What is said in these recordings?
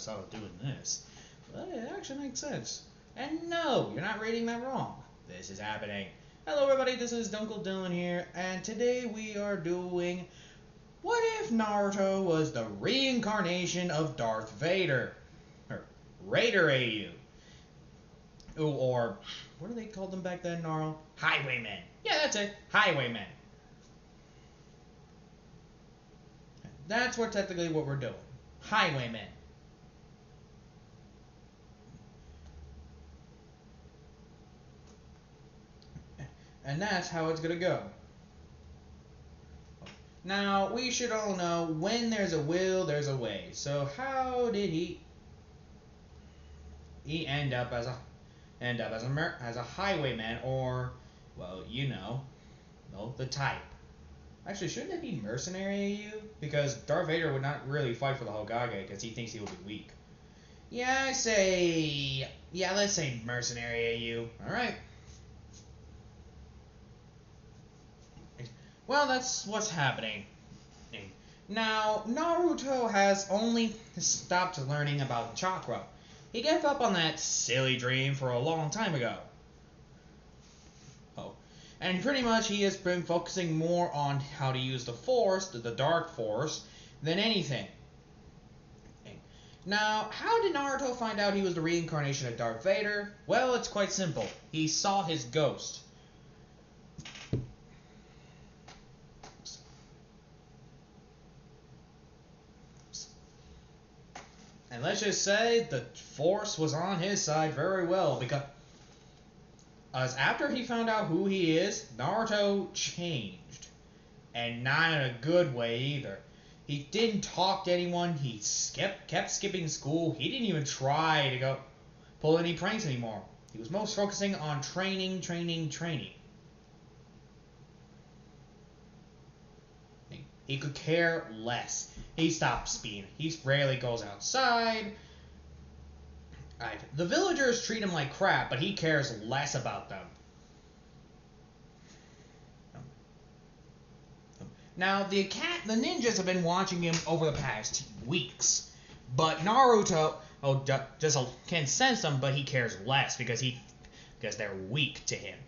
us out of doing this. But it actually makes sense. And no, you're not reading that wrong. This is happening. Hello everybody, this is Dunkle Dylan here, and today we are doing What If Naruto Was the Reincarnation of Darth Vader? Or Raider AU. Ooh, or what do they call them back then, Gnarl? Highwaymen. Yeah, that's it. Highwaymen. That's technically what we're doing. Highwaymen. And that's how it's gonna go. Now, we should all know, when there's a will, there's a way. So how did he end up as a highwayman, or, well, you know, the type. Actually, shouldn't it be mercenary AU? Because Darth Vader would not really fight for the Hokage because he thinks he will be weak. Yeah, let's say mercenary AU. Alright. Well, that's what's happening. Now, Naruto has only stopped learning about chakra. He gave up on that silly dream for a long time ago. And pretty much he has been focusing more on how to use the Force, the Dark Force, than anything. Now, how did Naruto find out he was the reincarnation of Darth Vader? Well, it's quite simple. He saw his ghost. And let's just say the Force was on his side very well, because after he found out who he is, Naruto changed. And not in a good way either. He didn't talk to anyone, he kept skipping school, he didn't even try to go pull any pranks anymore. He was most focusing on training. He could care less. He stopped speeding. He rarely goes outside. The villagers treat him like crap, but he cares less about them. Now, the ninjas have been watching him over the past weeks, but Naruto just can sense them, but he cares less because they're weak to him.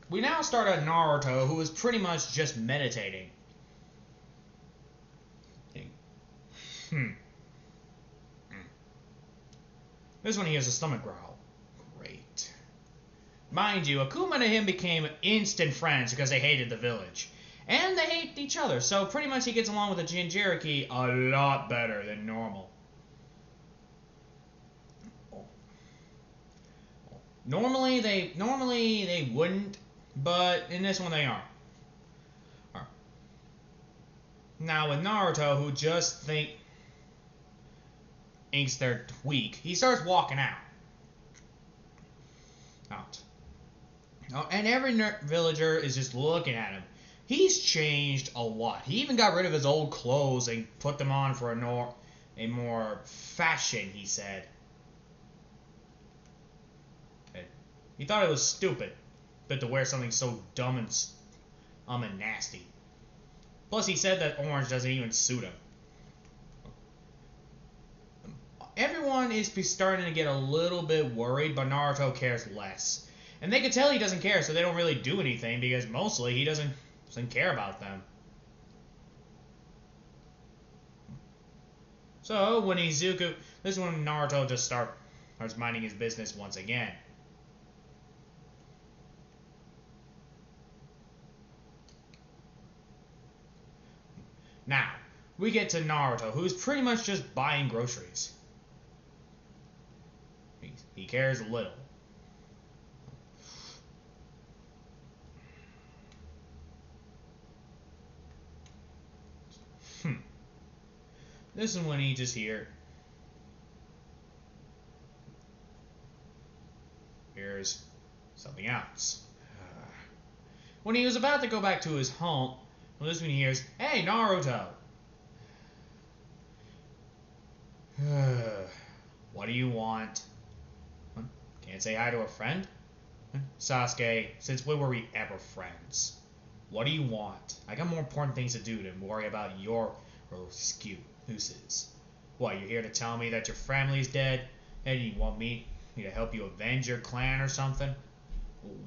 We now start a Naruto who is pretty much just meditating. This one he has a stomach growl. Great. Mind you, Akuma and him became instant friends because they hated the village. And they hate each other, so pretty much he gets along with the Jinchuriki a lot better than normal. Normally they wouldn't, but in this one they are. Now with Naruto, who just thinks they're weak, he starts walking out. And every villager is just looking at him. He's changed a lot. He even got rid of his old clothes and put them on for a more fashion, he said. He thought it was stupid, but to wear something so dumb and nasty. Plus, he said that orange doesn't even suit him. Everyone is starting to get a little bit worried, but Naruto cares less. And they can tell he doesn't care, so they don't really do anything, because mostly he doesn't care about them. So, when this is when Naruto just starts minding his business once again. Now, we get to Naruto, who's pretty much just buying groceries. He cares little. This is when he just hears something else. When he was about to go back to his home, well, this is when he hears, "Hey, Naruto! What do you want?" Can't say hi to a friend? Sasuke, since when were we ever friends? What do you want? I got more important things to do than worry about your excuses. What, you're here to tell me that your family's dead? And you want me to help you avenge your clan or something?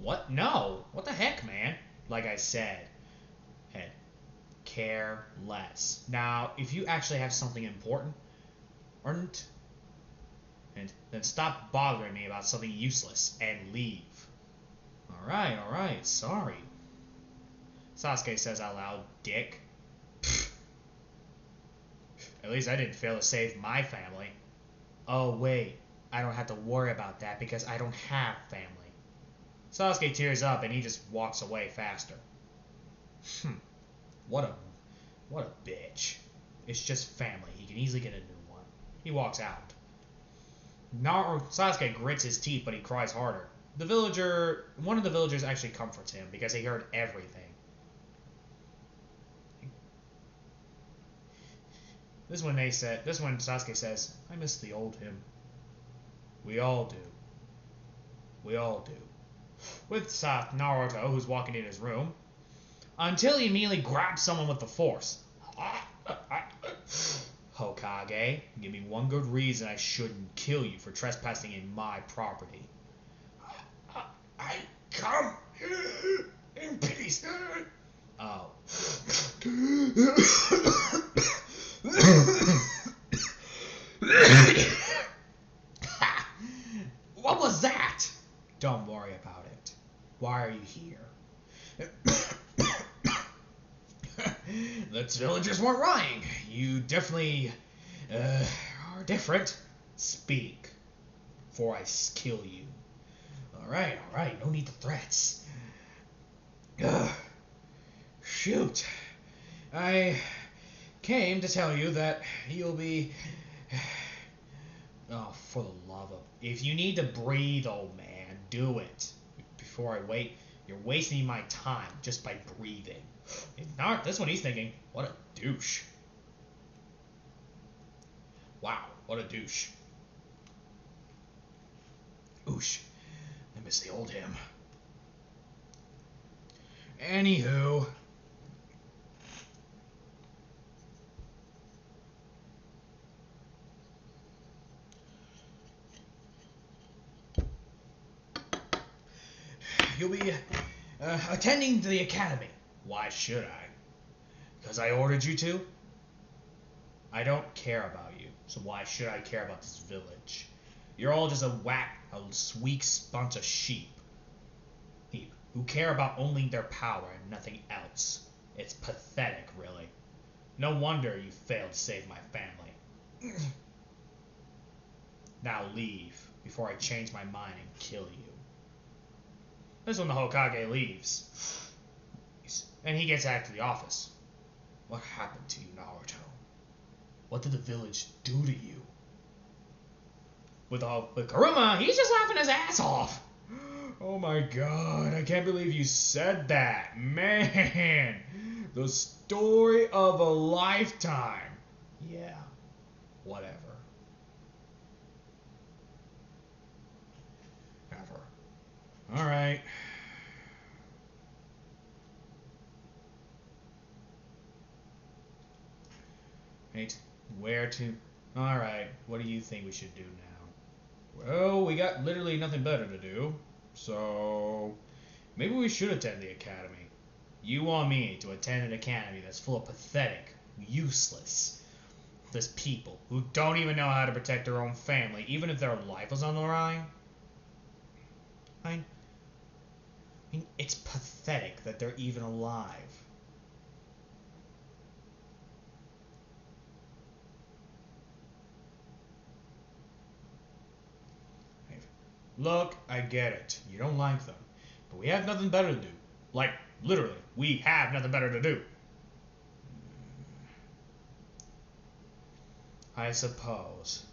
What? No. What the heck, man? Like I said, head, care less. Now, if you actually have something important, and then stop bothering me about something useless and leave. Alright, sorry. Sasuke says out loud, dick. At least I didn't fail to save my family. Oh, wait. I don't have to worry about that because I don't have family. Sasuke tears up and he just walks away faster. What a bitch. It's just family. He can easily get a new one. He walks out. Sasuke grits his teeth, but he cries harder. One of the villagers actually comforts him because he heard everything. This is when Sasuke says, I miss the old him. We all do. With Naruto, who's walking in his room, until he immediately grabs someone with the force. Hokage, give me one good reason I shouldn't kill you for trespassing in my property. I come in peace. Oh. What was that? Don't worry about it. Why are you here? The villagers weren't lying. You definitely are different. Speak, before I kill you. Alright, no need to threats. Shoot. I came to tell you that you'll be... Oh, for the love of... If you need to breathe, old man, do it. Before I wait, you're wasting my time just by breathing. If not, that's what he's thinking. What a douche. Wow, what a douche. Oosh. I miss the old him. Anywho. You'll be attending the academy. Why should I? Because I ordered you to? I don't care about you, so why should I care about this village? You're all just a weak bunch of sheep who care about only their power and nothing else. It's pathetic, really. No wonder you failed to save my family. Now leave, before I change my mind and kill you. This is when the Hokage leaves. And he gets back to the office. What happened to you, Naruto? What did the village do to you? With Karuma, he's just laughing his ass off. Oh my god, I can't believe you said that. Man, the story of a lifetime. Yeah, whatever. Alright. Wait, where to? Alright, what do you think we should do now? Well, we got literally nothing better to do, so maybe we should attend the academy. You want me to attend an academy that's full of pathetic, useless people who don't even know how to protect their own family, even if their life was on the line? I mean, it's pathetic that they're even alive. Look, I get it. You don't like them. But we have nothing better to do. Like, literally, we have nothing better to do. I suppose.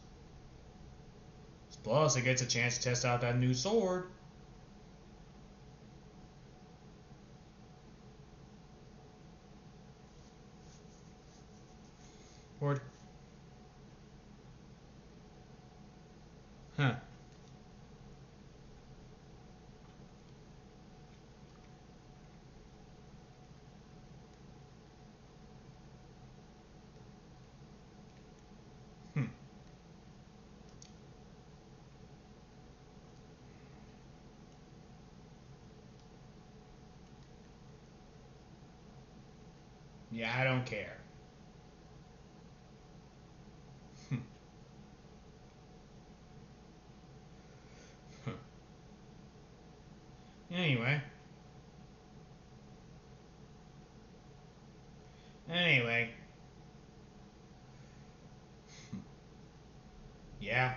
Plus, it gets a chance to test out that new sword. Word. Huh. Yeah, I don't care. Anyway. Anyway. Yeah.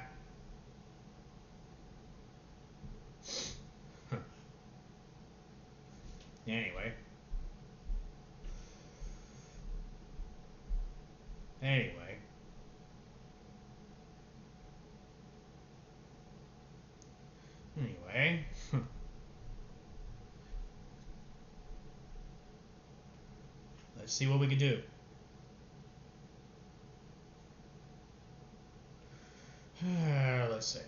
Anyway. Anyway. Anyway. Let's see what we can do. Let's see.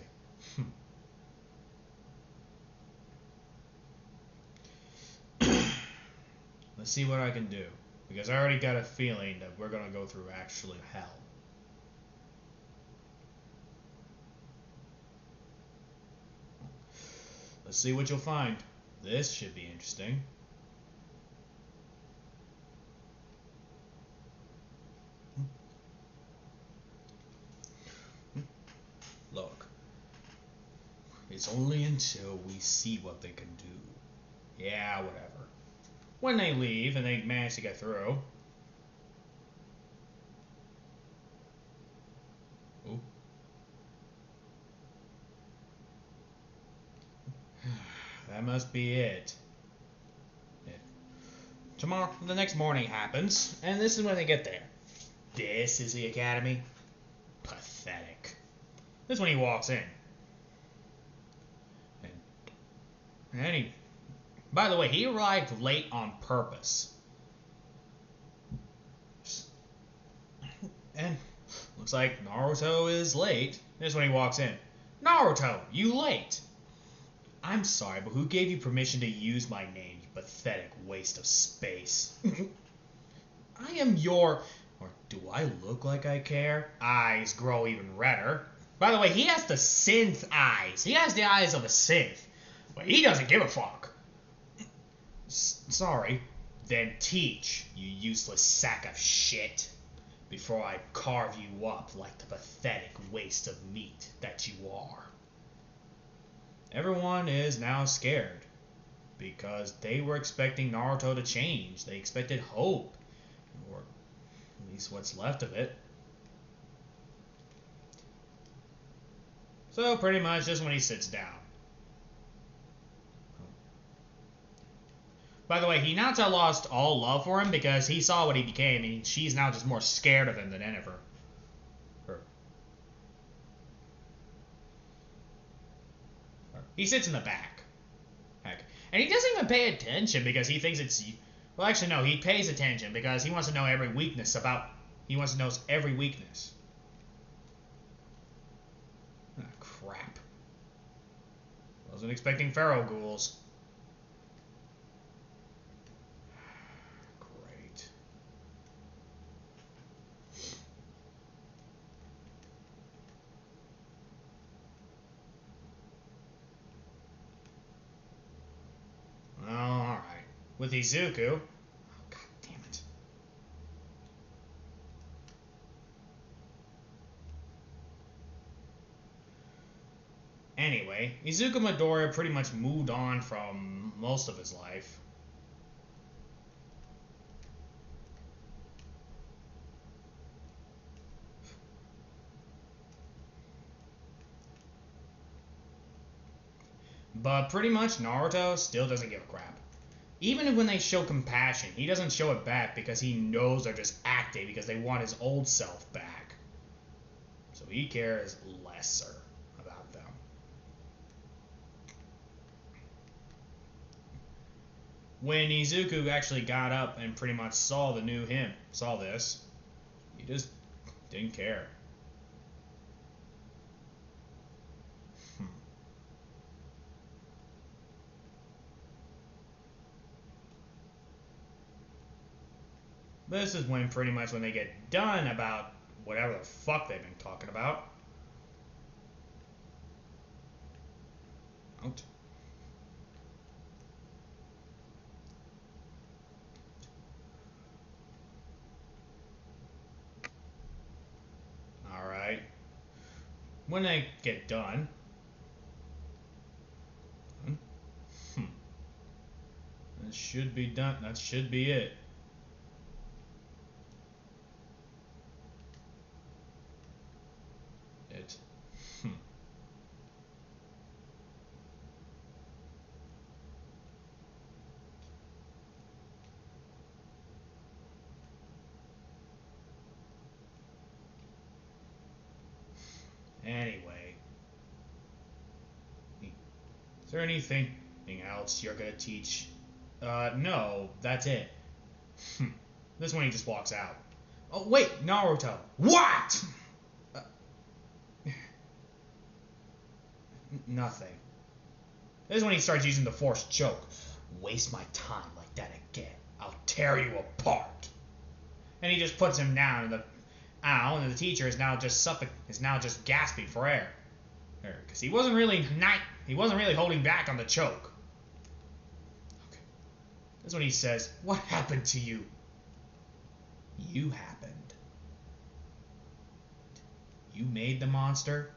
Let's see what I can do. Because I already got a feeling that we're gonna go through actually hell. Let's see what you'll find. This should be interesting. Look. It's only until we see what they can do. Yeah, whatever. When they leave and they manage to get through. Ooh. That must be it. Tomorrow, the next morning happens, and this is when they get there. This is the academy? Pathetic. This is when he walks in. And he, by the way, he arrived late on purpose. And looks like Naruto is late. This is when he walks in. Naruto, you late. I'm sorry, but who gave you permission to use my name, you pathetic waste of space? I am your... Or do I look like I care? Eyes grow even redder. By the way, he has the synth eyes. He has the eyes of a synth. But he doesn't give a fuck. Sorry. Then teach, you useless sack of shit. Before I carve you up like the pathetic waste of meat that you are. Everyone is now scared. Because they were expecting Naruto to change. They expected hope. Or at least what's left of it. So pretty much just when he sits down. By the way, he now lost all love for him because he saw what he became, and she's now just more scared of him than ever. He sits in the back. Heck. And he doesn't even pay attention because he thinks it's... Well, actually, no, he pays attention because he wants to know every weakness about... He wants to know every weakness. Ah, crap. Wasn't expecting Pharaoh ghouls. Great. Oh, alright. With Izuku... Oh, God damn it. Anyway, Izuku Midoriya pretty much moved on from most of his life. But pretty much Naruto still doesn't give a crap. Even when they show compassion, he doesn't show it back because he knows they're just acting because they want his old self back. So he cares lesser about them. When Izuku actually got up and pretty much saw the new him, saw this, he just didn't care. This is when pretty much when they get done about whatever the fuck they've been talking about. Out. when they get done. That should be done. That should be it. Anyway. Is there anything else you're gonna teach? No, that's it. This one he just walks out. Oh, wait, Naruto. What? Nothing. This is when he starts using the force choke. Waste my time like that again. I'll tear you apart. And he just puts him down, and the teacher is now just gasping for air. Because he wasn't really holding back on the choke. Okay. That's when he says, "What happened to you?" You happened. You made the monster.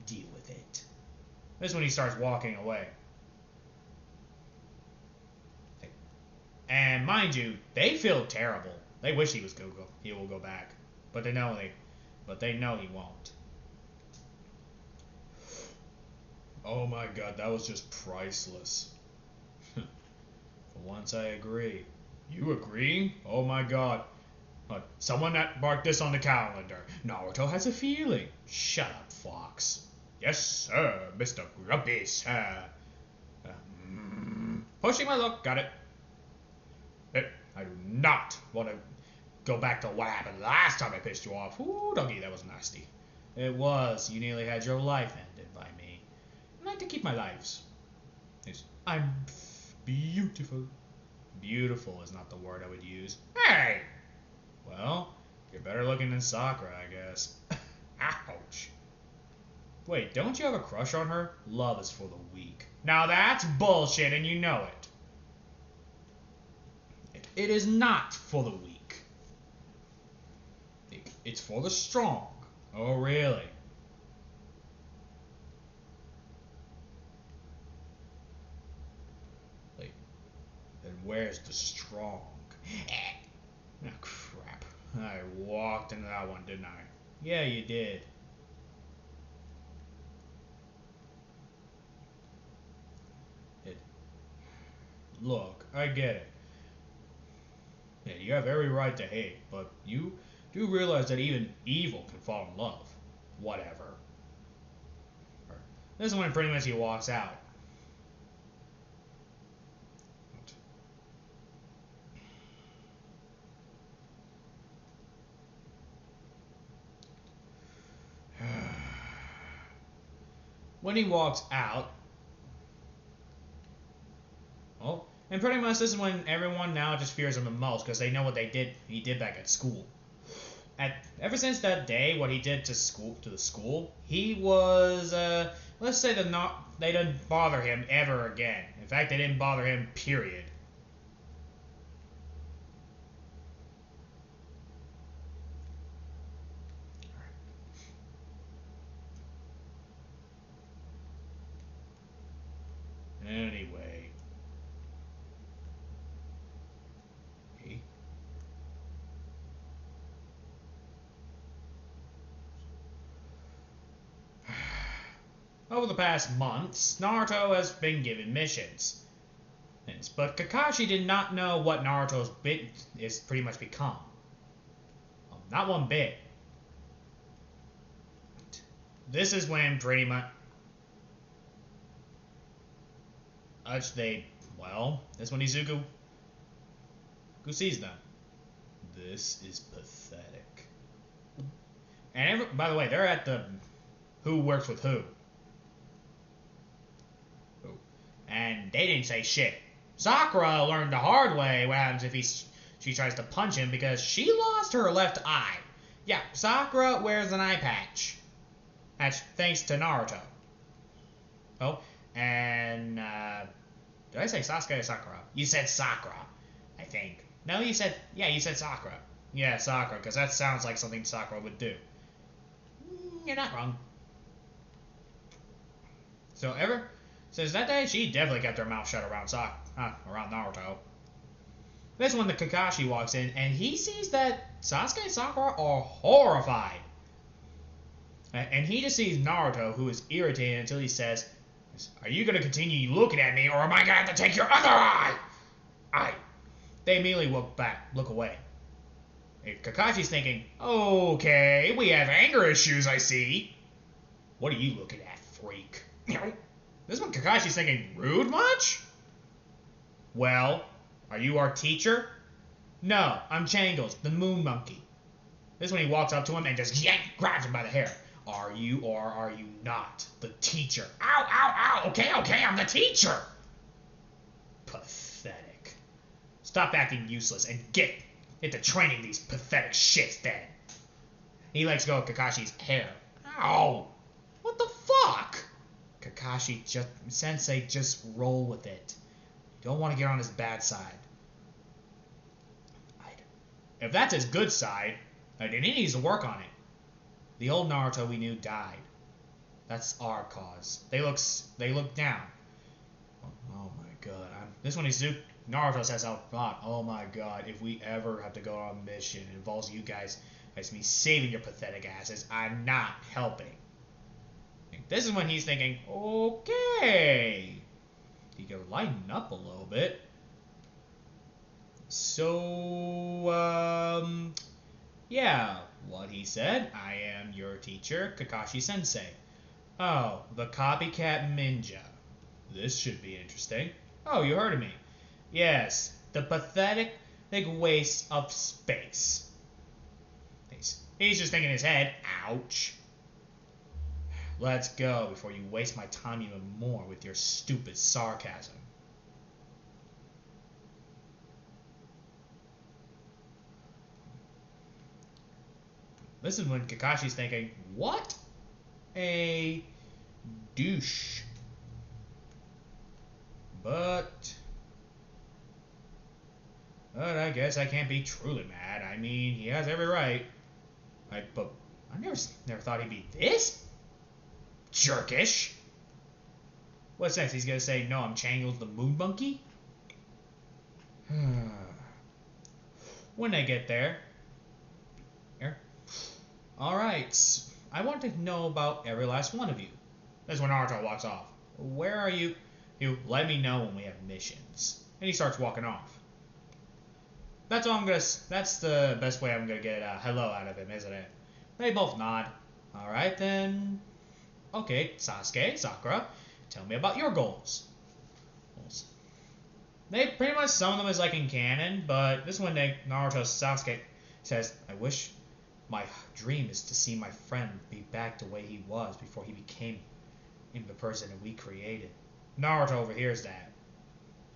Deal with it. This is when he starts walking away. And mind you, they feel terrible. They wish he will go back, but they know he won't. Oh my god, that was just priceless. For once I agree. You agreeing? Oh my god. Someone that marked this on the calendar. Naruto has a feeling. Shut up, Fox. Yes, sir, Mr. Grumpy, sir. Pushing my luck, got it. I do not want to go back to what happened last time I pissed you off. Ooh, doggy, that was nasty. It was. You nearly had your life ended by me. I like to keep my lives. I'm beautiful. Beautiful is not the word I would use. Hey! Well, you're better looking than Sakura, I guess. Ouch. Wait, don't you have a crush on her? Love is for the weak. Now that's bullshit, and you know it. It is not for the weak. It's for the strong. Oh, really? Then where's the strong? Oh, crap. I walked into that one, didn't I? Yeah, you did. Look, I get it. Yeah, you have every right to hate, but you do realize that even evil can fall in love. Whatever. This is when pretty much he walks out. When he walks out, well, and pretty much this is when everyone now just fears him the most because they know what he did back at school. Ever since that day, what he did to the school, he was let's say they didn't bother him ever again. In fact, they didn't bother him, period. Anyway. Over the past months, Naruto has been given missions. But Kakashi did not know what Naruto's bit is pretty much become. Not one bit. This is when pretty much this is when Izuku sees them. This is pathetic. And by the way, they're at the who works with who. And they didn't say shit. Sakura learned the hard way what happens if she tries to punch him because she lost her left eye. Yeah, Sakura wears an eye patch. That's thanks to Naruto. Oh, and did I say Sasuke or Sakura? You said Sakura, I think. No, you said Sakura. Yeah, Sakura, because that sounds like something Sakura would do. You're not wrong. So ever since that day, she definitely kept her mouth shut around around Naruto. This when the Kakashi walks in, and he sees that Sasuke and Sakura are horrified. And he just sees Naruto, who is irritated until he says, "Are you going to continue looking at me, or am I going to have to take your other eye?" They immediately look away. And Kakashi's thinking, "Okay, we have anger issues, I see. What are you looking at, freak?" This one Kakashi's thinking, "Rude much? Well, are you our teacher?" "No, I'm Changles, the moon monkey." This one he walks up to him and just grabs him by the hair. "Are you or are you not the teacher?" "Ow, ow, ow, okay, I'm the teacher." Pathetic. Stop acting useless and get into training these pathetic shits then. He lets go of Kakashi's hair. Ow! What the fuck? Sensei, just roll with it. You don't want to get on his bad side. If that's his good side, then he needs to work on it. The old Naruto we knew died. That's our cause. They look down. Oh my god. This one is Naruto says out loud, "Oh my god, if we ever have to go on a mission that involves you guys, that's me saving your pathetic asses. I'm not helping." This is when he's thinking, okay, he can lighten up a little bit. So, yeah, what he said, "I am your teacher, Kakashi Sensei." "Oh, the copycat ninja. This should be interesting." "Oh, you heard of me." "Yes, the pathetic waste of space." He's just thinking in his head, ouch. "Let's go before you waste my time even more with your stupid sarcasm." This is when Kakashi's thinking, what a douche. But I guess I can't be truly mad. I mean, he has every right. But I never thought he'd be this jerkish. What's next? He's gonna say, "No, I'm Changles the moon monkey." When they get there, here. All right. I want to know about every last one of you. That's when Naruto walks off. "Where are you?" "You let me know when we have missions." And he starts walking off. That's the best way I'm gonna get a hello out of him, isn't it? They both nod. All right then. Okay, Sasuke, Sakura, tell me about your goals. They pretty much some of them is like in canon, but this one Naruto Sasuke says, "I wish my dream is to see my friend be back the way he was before he became the person that we created." Naruto overhears that.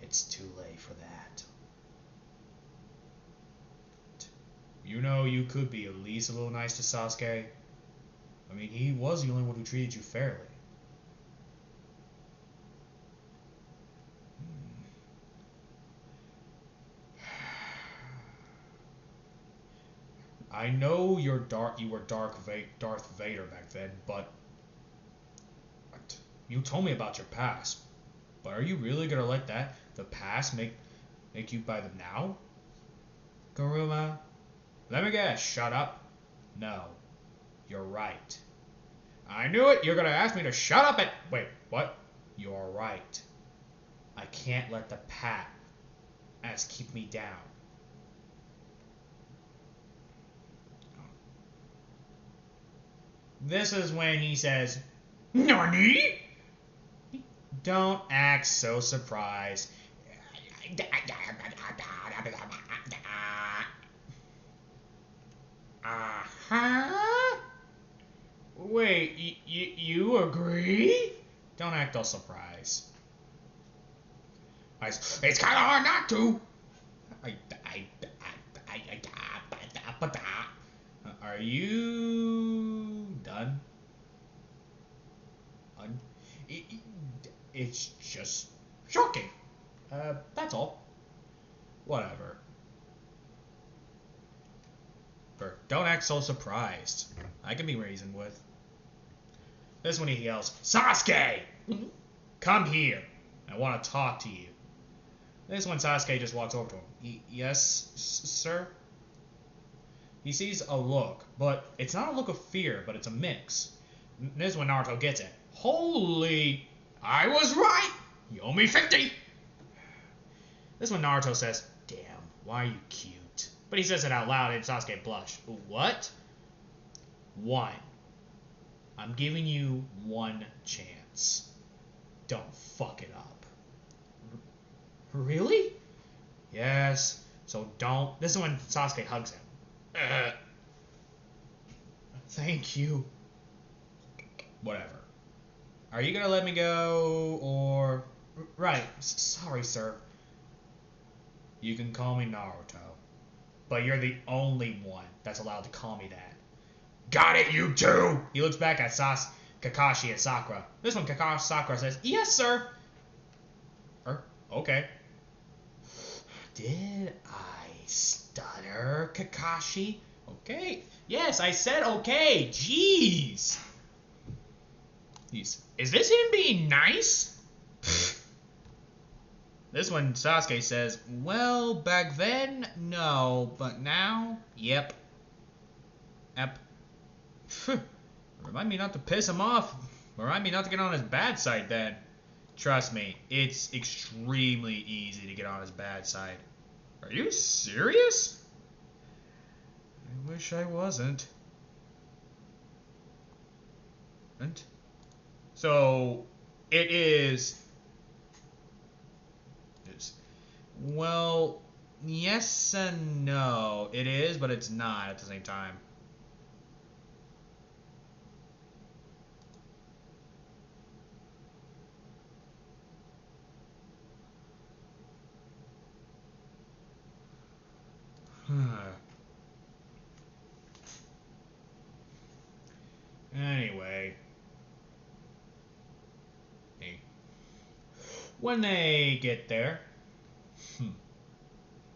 "It's too late for that. You know, you could be at least a little nice to Sasuke. I mean, he was the only one who treated you fairly." "I know you were Darth Vader back then, but you told me about your past. But are you really gonna let the past make you by them now? Kuruma, let me guess, shut up." "No, you're right." "I knew it, you're gonna ask me to shut up and..." "Wait, what?" "You're right. I can't let the past keep me down." This is when he says, "Nani?" Don't act so surprised. Uh-huh? Wait, you agree? Don't act all surprised. It's kind of hard not to. Are you done? It's just shocking. That's all. Whatever. Don't act so surprised. I can be reasoned with. This one he yells, "Sasuke! Come here. I want to talk to you. This one, Sasuke just walks over to him. Yes, sir? He sees a look, but it's not a look of fear, but it's a mix. This one, Naruto gets it. Holy... I was right! You owe me 50! This one, Naruto says, damn, why are you cute? But he says it out loud and Sasuke blushed. What? 1. I'm giving you 1 chance. Don't fuck it up. Really? Yes. So don't. This is when Sasuke hugs him. Thank you. Whatever. Are you gonna let me go, or... Right. Sorry, sir. You can call me Naruto. But you're the only one that's allowed to call me that. Got it, you two! He looks back at Kakashi and Sakura. This one, Sakura says, yes, sir. Okay. Did I stutter, Kakashi? Okay. Yes, I said okay. Jeez. Is this him being nice? This one, Sasuke says, well, back then, no, but now, yep. Remind me not to piss him off. Remind me not to get on his bad side then. Trust me, it's extremely easy to get on his bad side. Are you serious? I wish I wasn't. And so, it is... Well, yes and no. It is, but it's not at the same time. Anyway. When they get there...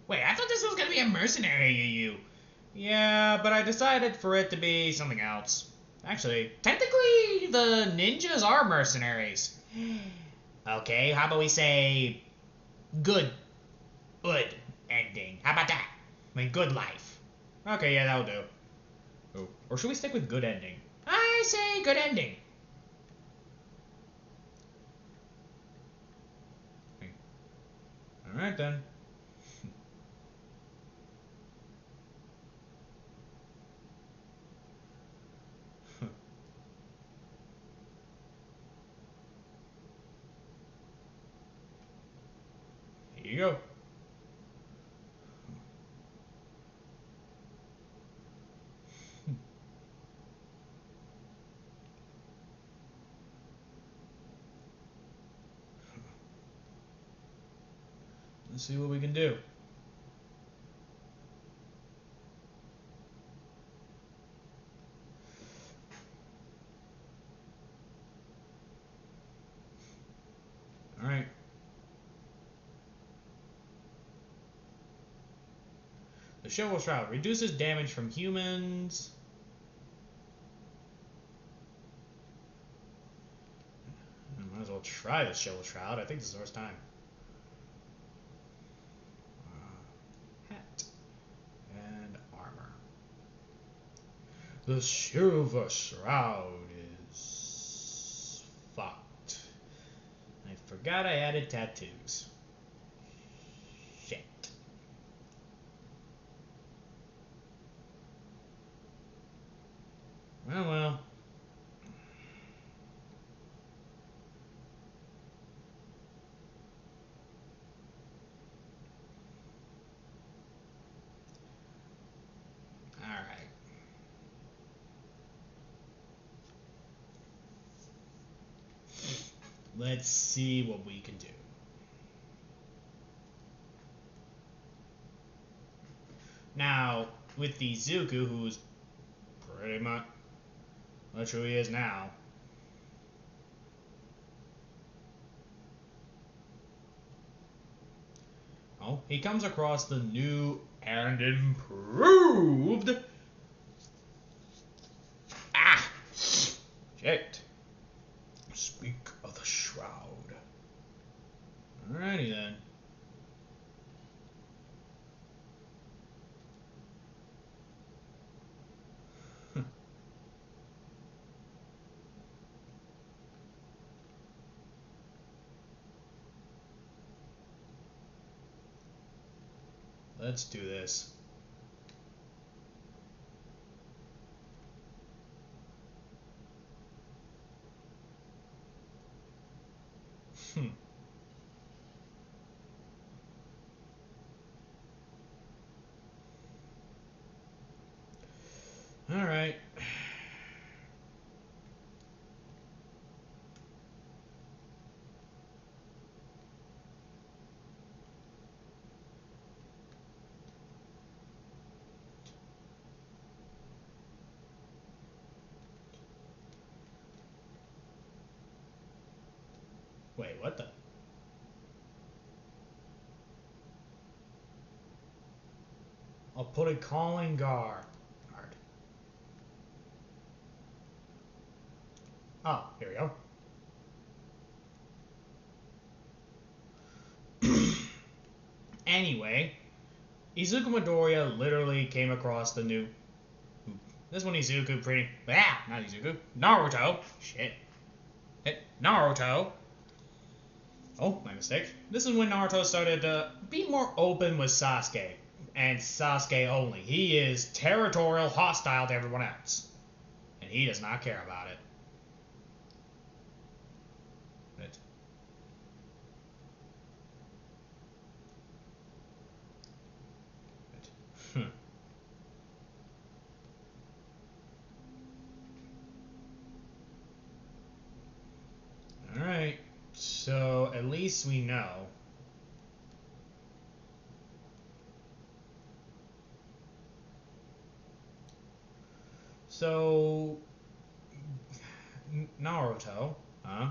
Wait, I thought this was gonna be a mercenary, you. Yeah, but I decided for it to be something else. Actually, technically, the ninjas are mercenaries. Okay, how about we say... Good ending. How about that? I mean, good life. Okay, yeah, that'll do. Oh. Or should we stick with good ending? I say good ending. Alright then. Here you go. Let's see what we can do. Alright. The Shovel Shroud reduces damage from humans. Might as well try the Shovel Shroud. I think this is the first time. Hat. And armor. The Silver Shroud is... fucked. I forgot I added tattoos. Shit. Well. Alright. Let's see what we can do. Now, with the Zuko, who's pretty much who he is now. Oh, he comes across the new and improved... Ah! Shit. Speak of the shroud. Alrighty then. Let's do this. All right. Wait, what the? I'll put a calling guard. Oh, here we go. Anyway, Izuku Midoriya literally came across the new... This one Izuku pretty... not Izuku. Naruto. Shit. Naruto. Oh, my mistake. This is when Naruto started to be more open with Sasuke. And Sasuke only. He is territorial, hostile to everyone else. And he does not care about it. Alright, so at least we know. So, Naruto, huh?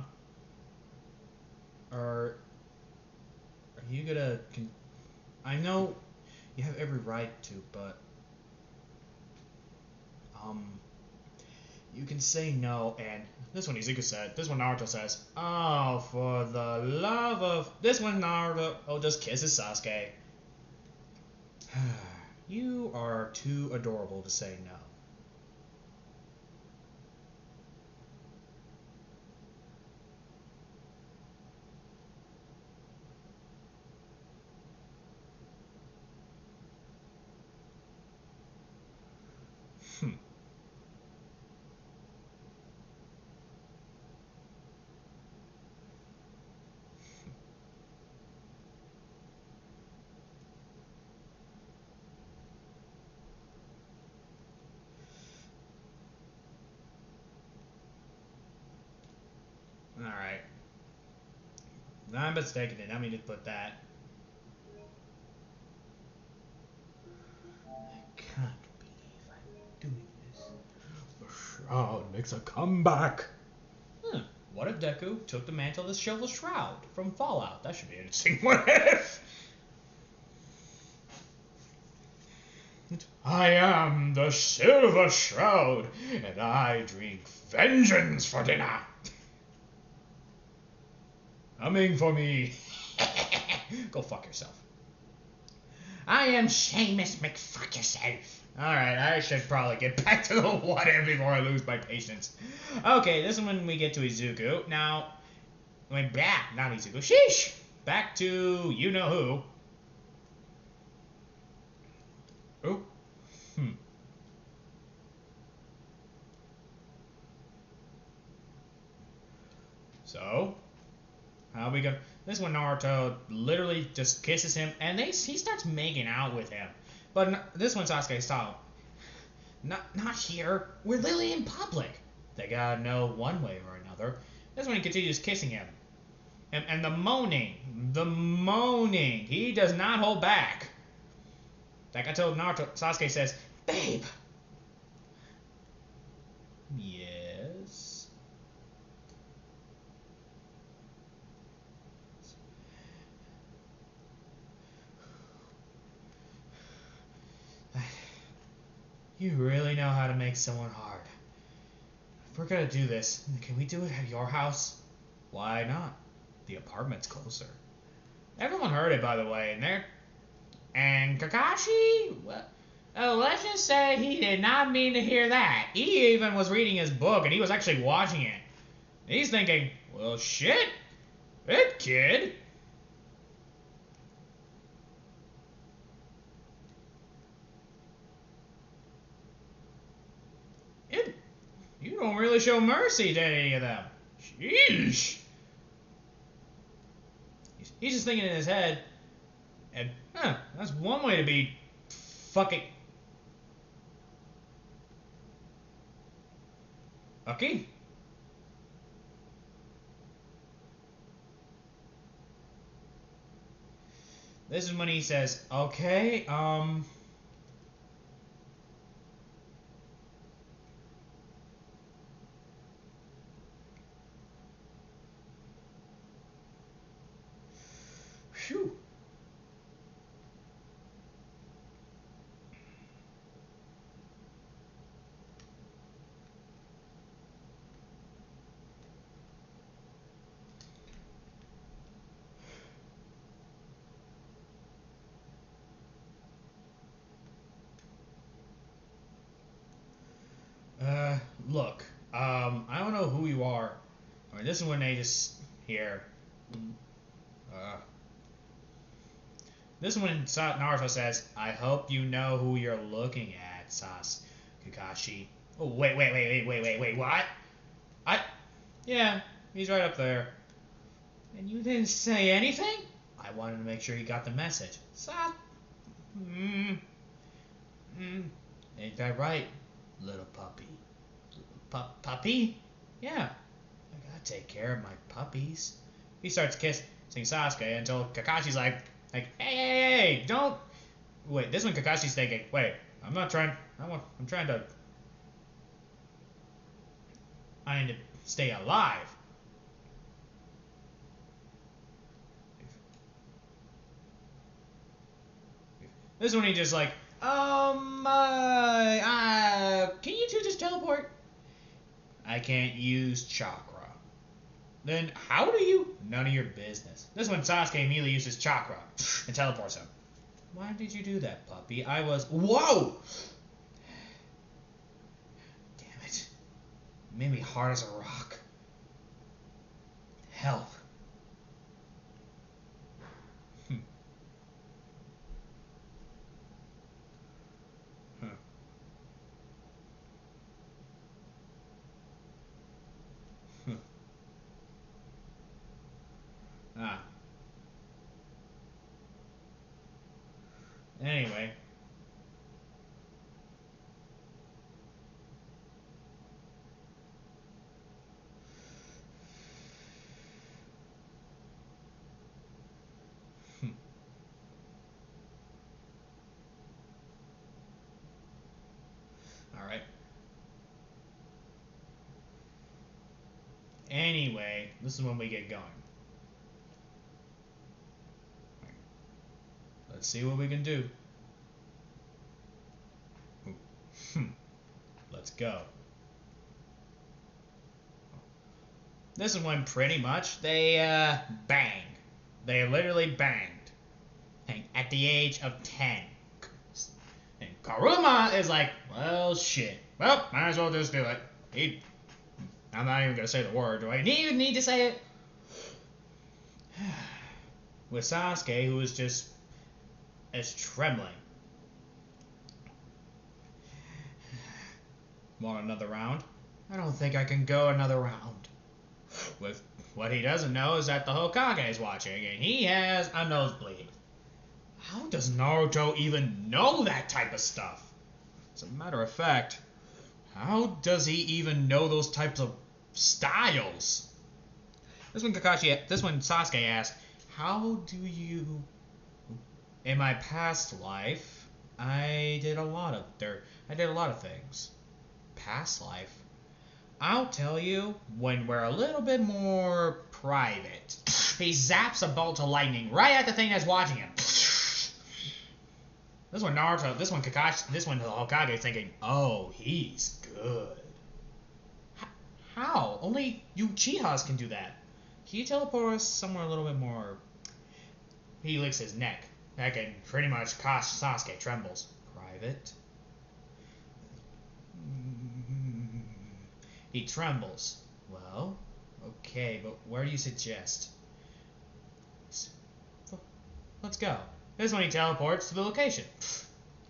Are you gonna... I know you have every right to, but... You can say no, and this one Izuku said, this one Naruto says, oh, for the love of... This one Naruto just kisses Sasuke. You are too adorable to say no. Alright. I'm mistaken, did not mean to put that. I can't believe I'm doing this. The Shroud makes a comeback. What if Deku took the mantle to show the Shroud from Fallout? That should be interesting. What if? I am the Silver Shroud, and I drink vengeance for dinner. Coming for me. Go fuck yourself. I am Seamus McFuck yourself. Alright, I should probably get back to the what if before I lose my patience. Okay, this is when we get to Izuku. Now, not Izuku. Sheesh! Back to you-know-who. Oh. So, how we go? This one Naruto literally just kisses him, and he starts making out with him. But this one Sasuke style. Not here. We're literally in public. They gotta know one way or another. This one he continues kissing him. And the moaning. He does not hold back. Like I told Naruto, Sasuke says, babe. Yes. You really know how to make someone hard. If we're gonna do this, can we do it at your house? Why not? The apartment's closer. Everyone heard it, by the way, and Kakashi? Well, legends say he did not mean to hear that. He even was reading his book, and he was actually watching it. He's thinking, well, shit, it, kid. You don't really show mercy to any of them. Sheesh. He's just thinking in his head, and, that's one way to be fucking... Okay. This is when he says, okay, Phew. Look, I don't know who you are. I mean, this is when they just here. This is when Naruto says, I hope you know who you're looking at, Kakashi. Oh, wait, what? Yeah, he's right up there. And you didn't say anything? I wanted to make sure you got the message. Ain't that right, little puppy? Puppy? Yeah, I gotta take care of my puppies. He starts kissing Sasuke until Kakashi's like, hey, don't... Wait, this one Kakashi's thinking, wait, I'm trying to... I need to stay alive. This one he just like, can you two just teleport? I can't use chakra. Then how do you? None of your business. This one Sasuke immediately uses chakra and teleports him. Why did you do that, puppy? I was... Whoa! Damn it. You made me hard as a rock. Help. Anyway. Alright. Anyway, this is when we get going. Let's see what we can do. Let's go. This is when pretty much they bang. They literally banged. At the age of 10. And Karuma is like, well, shit. Well, might as well just do it. I'm not even going to say the word. Do I even need to say it? With Sasuke, who is just trembling. Want another round? I don't think I can go another round. With what he doesn't know is that the Hokage is watching, and he has a nosebleed. How does Naruto even know that type of stuff? As a matter of fact, how does he even know those types of styles? This one Sasuke asked, how do you... In my past life, I did a lot of things. Past life? I'll tell you when we're a little bit more private. He zaps a bolt of lightning right at the thing that's watching him. This one Naruto, this one Kakashi, this one the Hokage is thinking, oh, he's good. How? Only you Uchihas can do that. Can you teleport us somewhere a little bit more? He licks his neck. That can pretty much cause Sasuke trembles. Private. He trembles. Well, okay, but where do you suggest? Let's go. This is when he teleports to the location.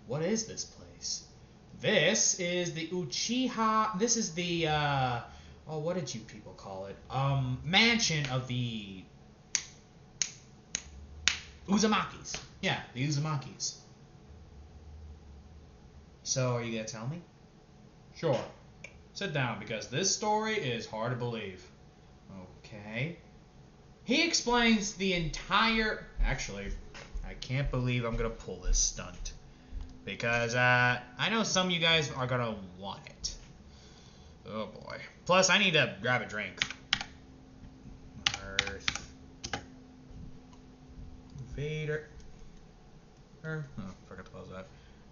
What is this place? This is the Uchiha. This is the oh, what did you people call it? Mansion of the Uzumakis. Yeah, the Uzumakis. So, are you gonna tell me? Sure. Sit down, because this story is hard to believe. Okay. He explains the entire... Actually, I can't believe I'm gonna pull this stunt. Because, I know some of you guys are gonna want it. Oh boy. Plus, I need to grab a drink. Earth. Vader. Oh, forgot to close that.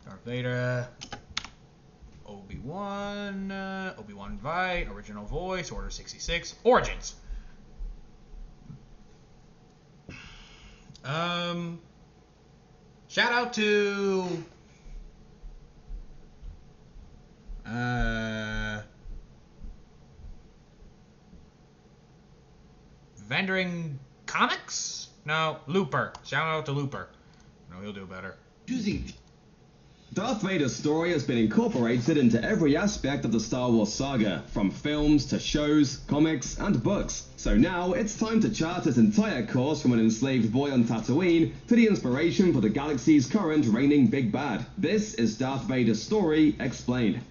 Darth Vader. Obi-Wan. Obi-Wan Vite. Original voice. Order 66. Origins. Shout out to Vendoring Comics? No, Looper. Shout out to Looper. No, he'll do better. Darth Vader's story has been incorporated into every aspect of the Star Wars saga, from films to shows, comics, and books. So now, it's time to chart his entire course from an enslaved boy on Tatooine to the inspiration for the galaxy's current reigning big bad. This is Darth Vader's story explained.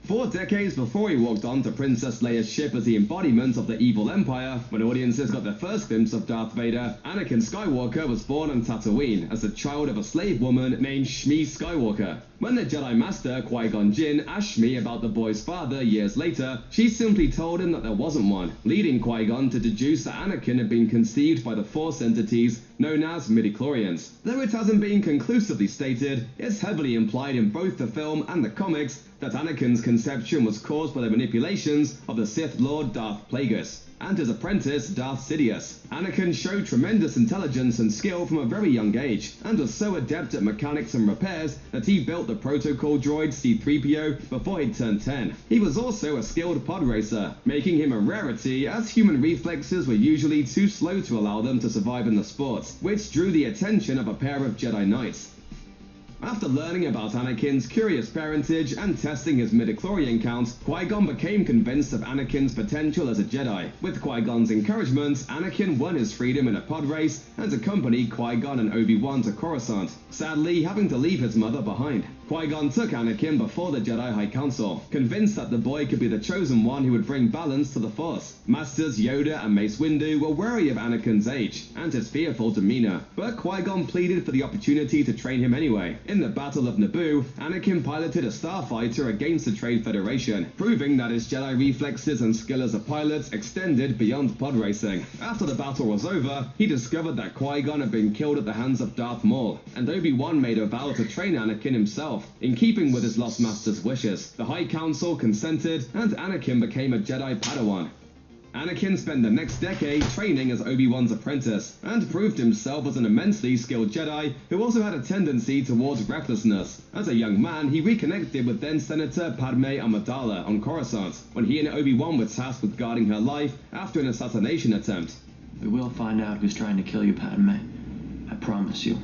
4 decades before he walked onto Princess Leia's ship as the embodiment of the evil empire, when audiences got their first glimpse of Darth Vader, Anakin Skywalker was born on Tatooine as the child of a slave woman named Shmi Skywalker. When the Jedi Master Qui-Gon Jinn asked Shmi about the boy's father years later, she simply told him that there wasn't one, leading Qui-Gon to deduce that Anakin had been conceived by the Force entities known as midichlorians. Though it hasn't been conclusively stated, it's heavily implied in both the film and the comics that Anakin's conception was caused by the manipulations of the Sith Lord Darth Plagueis and his apprentice Darth Sidious. Anakin showed tremendous intelligence and skill from a very young age, and was so adept at mechanics and repairs that he built the protocol droid C-3PO before he turned 10. He was also a skilled pod racer, making him a rarity as human reflexes were usually too slow to allow them to survive in the sport, which drew the attention of a pair of Jedi Knights. After learning about Anakin's curious parentage and testing his midichlorian count, Qui-Gon became convinced of Anakin's potential as a Jedi. With Qui-Gon's encouragement, Anakin won his freedom in a pod race and accompanied Qui-Gon and Obi-Wan to Coruscant, sadly having to leave his mother behind. Qui-Gon took Anakin before the Jedi High Council, convinced that the boy could be the chosen one who would bring balance to the Force. Masters Yoda and Mace Windu were wary of Anakin's age and his fearful demeanor, but Qui-Gon pleaded for the opportunity to train him anyway. In the Battle of Naboo, Anakin piloted a starfighter against the Trade Federation, proving that his Jedi reflexes and skill as a pilot extended beyond pod racing. After the battle was over, he discovered that Qui-Gon had been killed at the hands of Darth Maul, and Obi-Wan made a vow to train Anakin himself. In keeping with his lost master's wishes, the High Council consented, and Anakin became a Jedi Padawan. Anakin spent the next decade training as Obi-Wan's apprentice, and proved himself as an immensely skilled Jedi who also had a tendency towards recklessness. As a young man, he reconnected with then-Senator Padme Amidala on Coruscant, when he and Obi-Wan were tasked with guarding her life after an assassination attempt. We will find out who's trying to kill you, Padme. I promise you.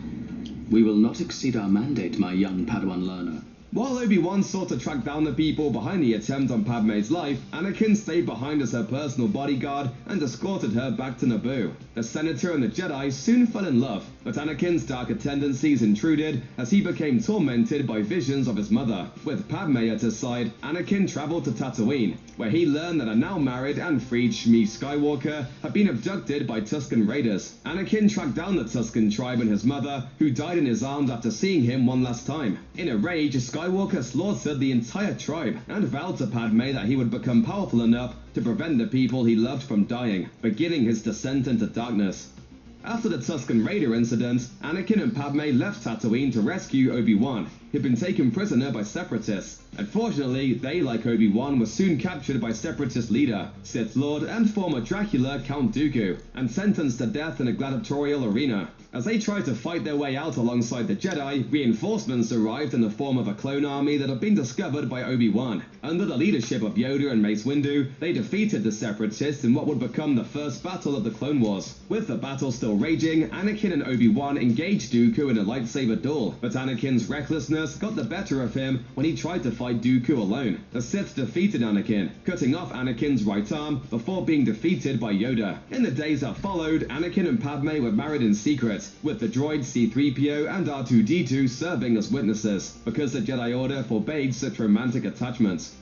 We will not exceed our mandate, my young Padawan learner. While Obi-Wan sought to track down the people behind the attempt on Padme's life, Anakin stayed behind as her personal bodyguard and escorted her back to Naboo. The Senator and the Jedi soon fell in love, but Anakin's darker tendencies intruded as he became tormented by visions of his mother. With Padme at his side, Anakin traveled to Tatooine, where he learned that a now married and freed Shmi Skywalker had been abducted by Tusken Raiders. Anakin tracked down the Tusken tribe and his mother, who died in his arms after seeing him one last time. In a rage, Skywalker slaughtered the entire tribe and vowed to Padme that he would become powerful enough to prevent the people he loved from dying, beginning his descent into darkness. After the Tusken Raider incident, Anakin and Padme left Tatooine to rescue Obi-Wan. who'd been taken prisoner by separatists. Unfortunately, they, like Obi-Wan, were soon captured by separatist leader, Sith Lord and former Dracula Count Dooku, and sentenced to death in a gladiatorial arena. As they tried to fight their way out alongside the Jedi, reinforcements arrived in the form of a clone army that had been discovered by Obi-Wan. Under the leadership of Yoda and Mace Windu, they defeated the separatists in what would become the first battle of the Clone Wars. With the battle still raging, Anakin and Obi-Wan engaged Dooku in a lightsaber duel, but Anakin's recklessness got the better of him when he tried to fight Dooku alone. The Sith defeated Anakin, cutting off Anakin's right arm before being defeated by Yoda. In the days that followed, Anakin and Padme were married in secret, with the droids C-3PO and R2-D2 serving as witnesses, because the Jedi Order forbade such romantic attachments.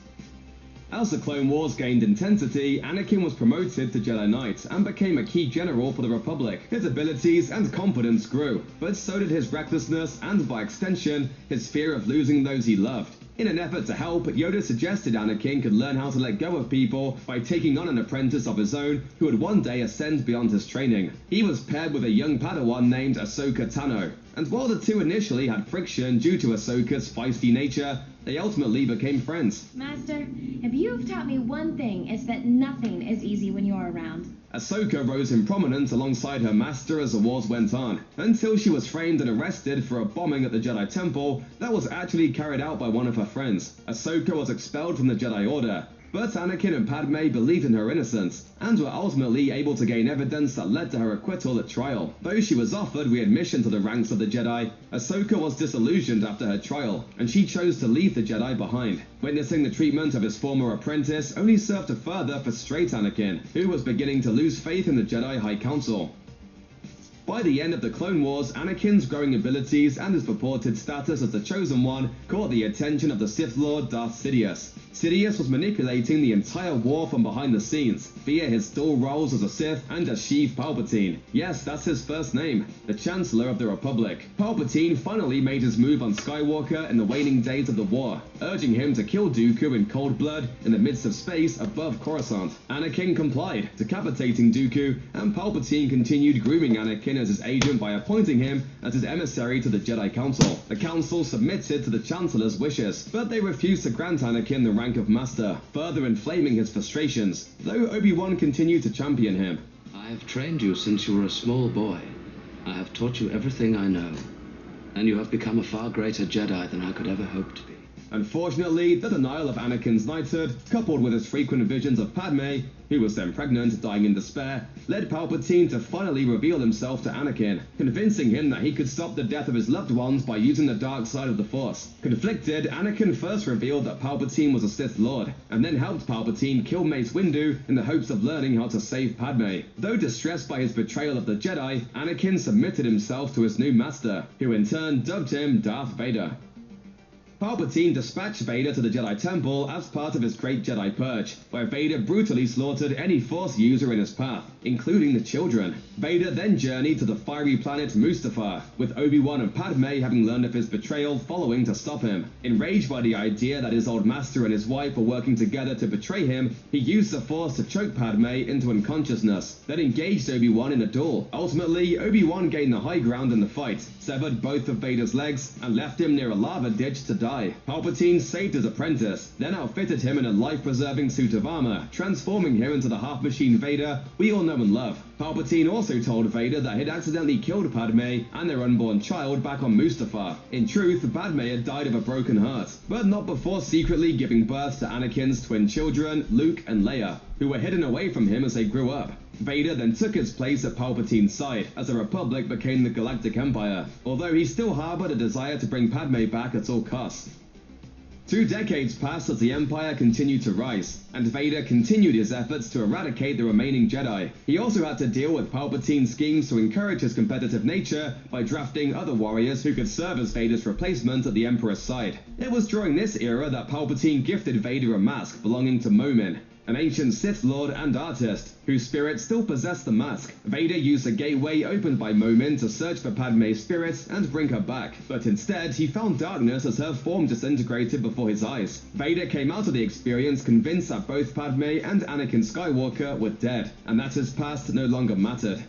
As the Clone Wars gained intensity, Anakin was promoted to Jedi Knight and became a key general for the Republic. His abilities and confidence grew, but so did his recklessness and, by extension, his fear of losing those he loved. In an effort to help, Yoda suggested Anakin could learn how to let go of people by taking on an apprentice of his own who would one day ascend beyond his training. He was paired with a young Padawan named Ahsoka Tano, and while the two initially had friction due to Ahsoka's feisty nature, they ultimately became friends. Master, if you've taught me one thing, it's that nothing is easy when you're around. Ahsoka rose in prominence alongside her master as the wars went on, until she was framed and arrested for a bombing at the Jedi Temple that was actually carried out by one of her friends. Ahsoka was expelled from the Jedi Order, but Anakin and Padme believed in her innocence, and were ultimately able to gain evidence that led to her acquittal at trial. Though she was offered readmission to the ranks of the Jedi, Ahsoka was disillusioned after her trial, and she chose to leave the Jedi behind. Witnessing the treatment of his former apprentice only served to further frustrate Anakin, who was beginning to lose faith in the Jedi High Council. By the end of the Clone Wars, Anakin's growing abilities and his purported status as the Chosen One caught the attention of the Sith Lord Darth Sidious. Sidious was manipulating the entire war from behind the scenes, via his dual roles as a Sith and as Sheev Palpatine. Yes, that's his first name, the Chancellor of the Republic. Palpatine finally made his move on Skywalker in the waning days of the war, urging him to kill Dooku in cold blood in the midst of space above Coruscant. Anakin complied, decapitating Dooku, and Palpatine continued grooming Anakin as his agent by appointing him as his emissary to the Jedi Council. The Council submitted to the Chancellor's wishes, but they refused to grant Anakin the rank of Master, further inflaming his frustrations, though Obi-Wan continued to champion him. I have trained you since you were a small boy. I have taught you everything I know, and you have become a far greater Jedi than I could ever hope to be. Unfortunately, the denial of Anakin's knighthood, coupled with his frequent visions of Padme, who was then pregnant, dying in despair, led Palpatine to finally reveal himself to Anakin, convincing him that he could stop the death of his loved ones by using the dark side of the Force. Conflicted, Anakin first revealed that Palpatine was a Sith Lord, and then helped Palpatine kill Mace Windu in the hopes of learning how to save Padme. Though distressed by his betrayal of the Jedi, Anakin submitted himself to his new master, who in turn dubbed him Darth Vader. Palpatine dispatched Vader to the Jedi Temple as part of his Great Jedi Purge, where Vader brutally slaughtered any Force user in his path, including the children. Vader then journeyed to the fiery planet Mustafar, with Obi-Wan and Padme having learned of his betrayal following to stop him. Enraged by the idea that his old master and his wife were working together to betray him, he used the Force to choke Padme into unconsciousness, then engaged Obi-Wan in a duel. Ultimately, Obi-Wan gained the high ground in the fight, severed both of Vader's legs, and left him near a lava ditch to die. Palpatine saved his apprentice, then outfitted him in a life-preserving suit of armor, transforming him into the half-machine Vader we all know and love. Palpatine also told Vader that he'd accidentally killed Padme and their unborn child back on Mustafar. In truth, Padme had died of a broken heart, but not before secretly giving birth to Anakin's twin children, Luke and Leia, who were hidden away from him as they grew up. Vader then took his place at Palpatine's side as the Republic became the Galactic Empire, although he still harbored a desire to bring Padme back at all costs. 2 decades passed as the Empire continued to rise, and Vader continued his efforts to eradicate the remaining Jedi. He also had to deal with Palpatine's schemes to encourage his competitive nature by drafting other warriors who could serve as Vader's replacement at the Emperor's side. It was during this era that Palpatine gifted Vader a mask belonging to Momin, an ancient Sith Lord and artist, whose spirit still possessed the mask. Vader used a gateway opened by Momin to search for Padme's spirit and bring her back, but instead he found darkness as her form disintegrated before his eyes. Vader came out of the experience convinced that both Padme and Anakin Skywalker were dead, and that his past no longer mattered.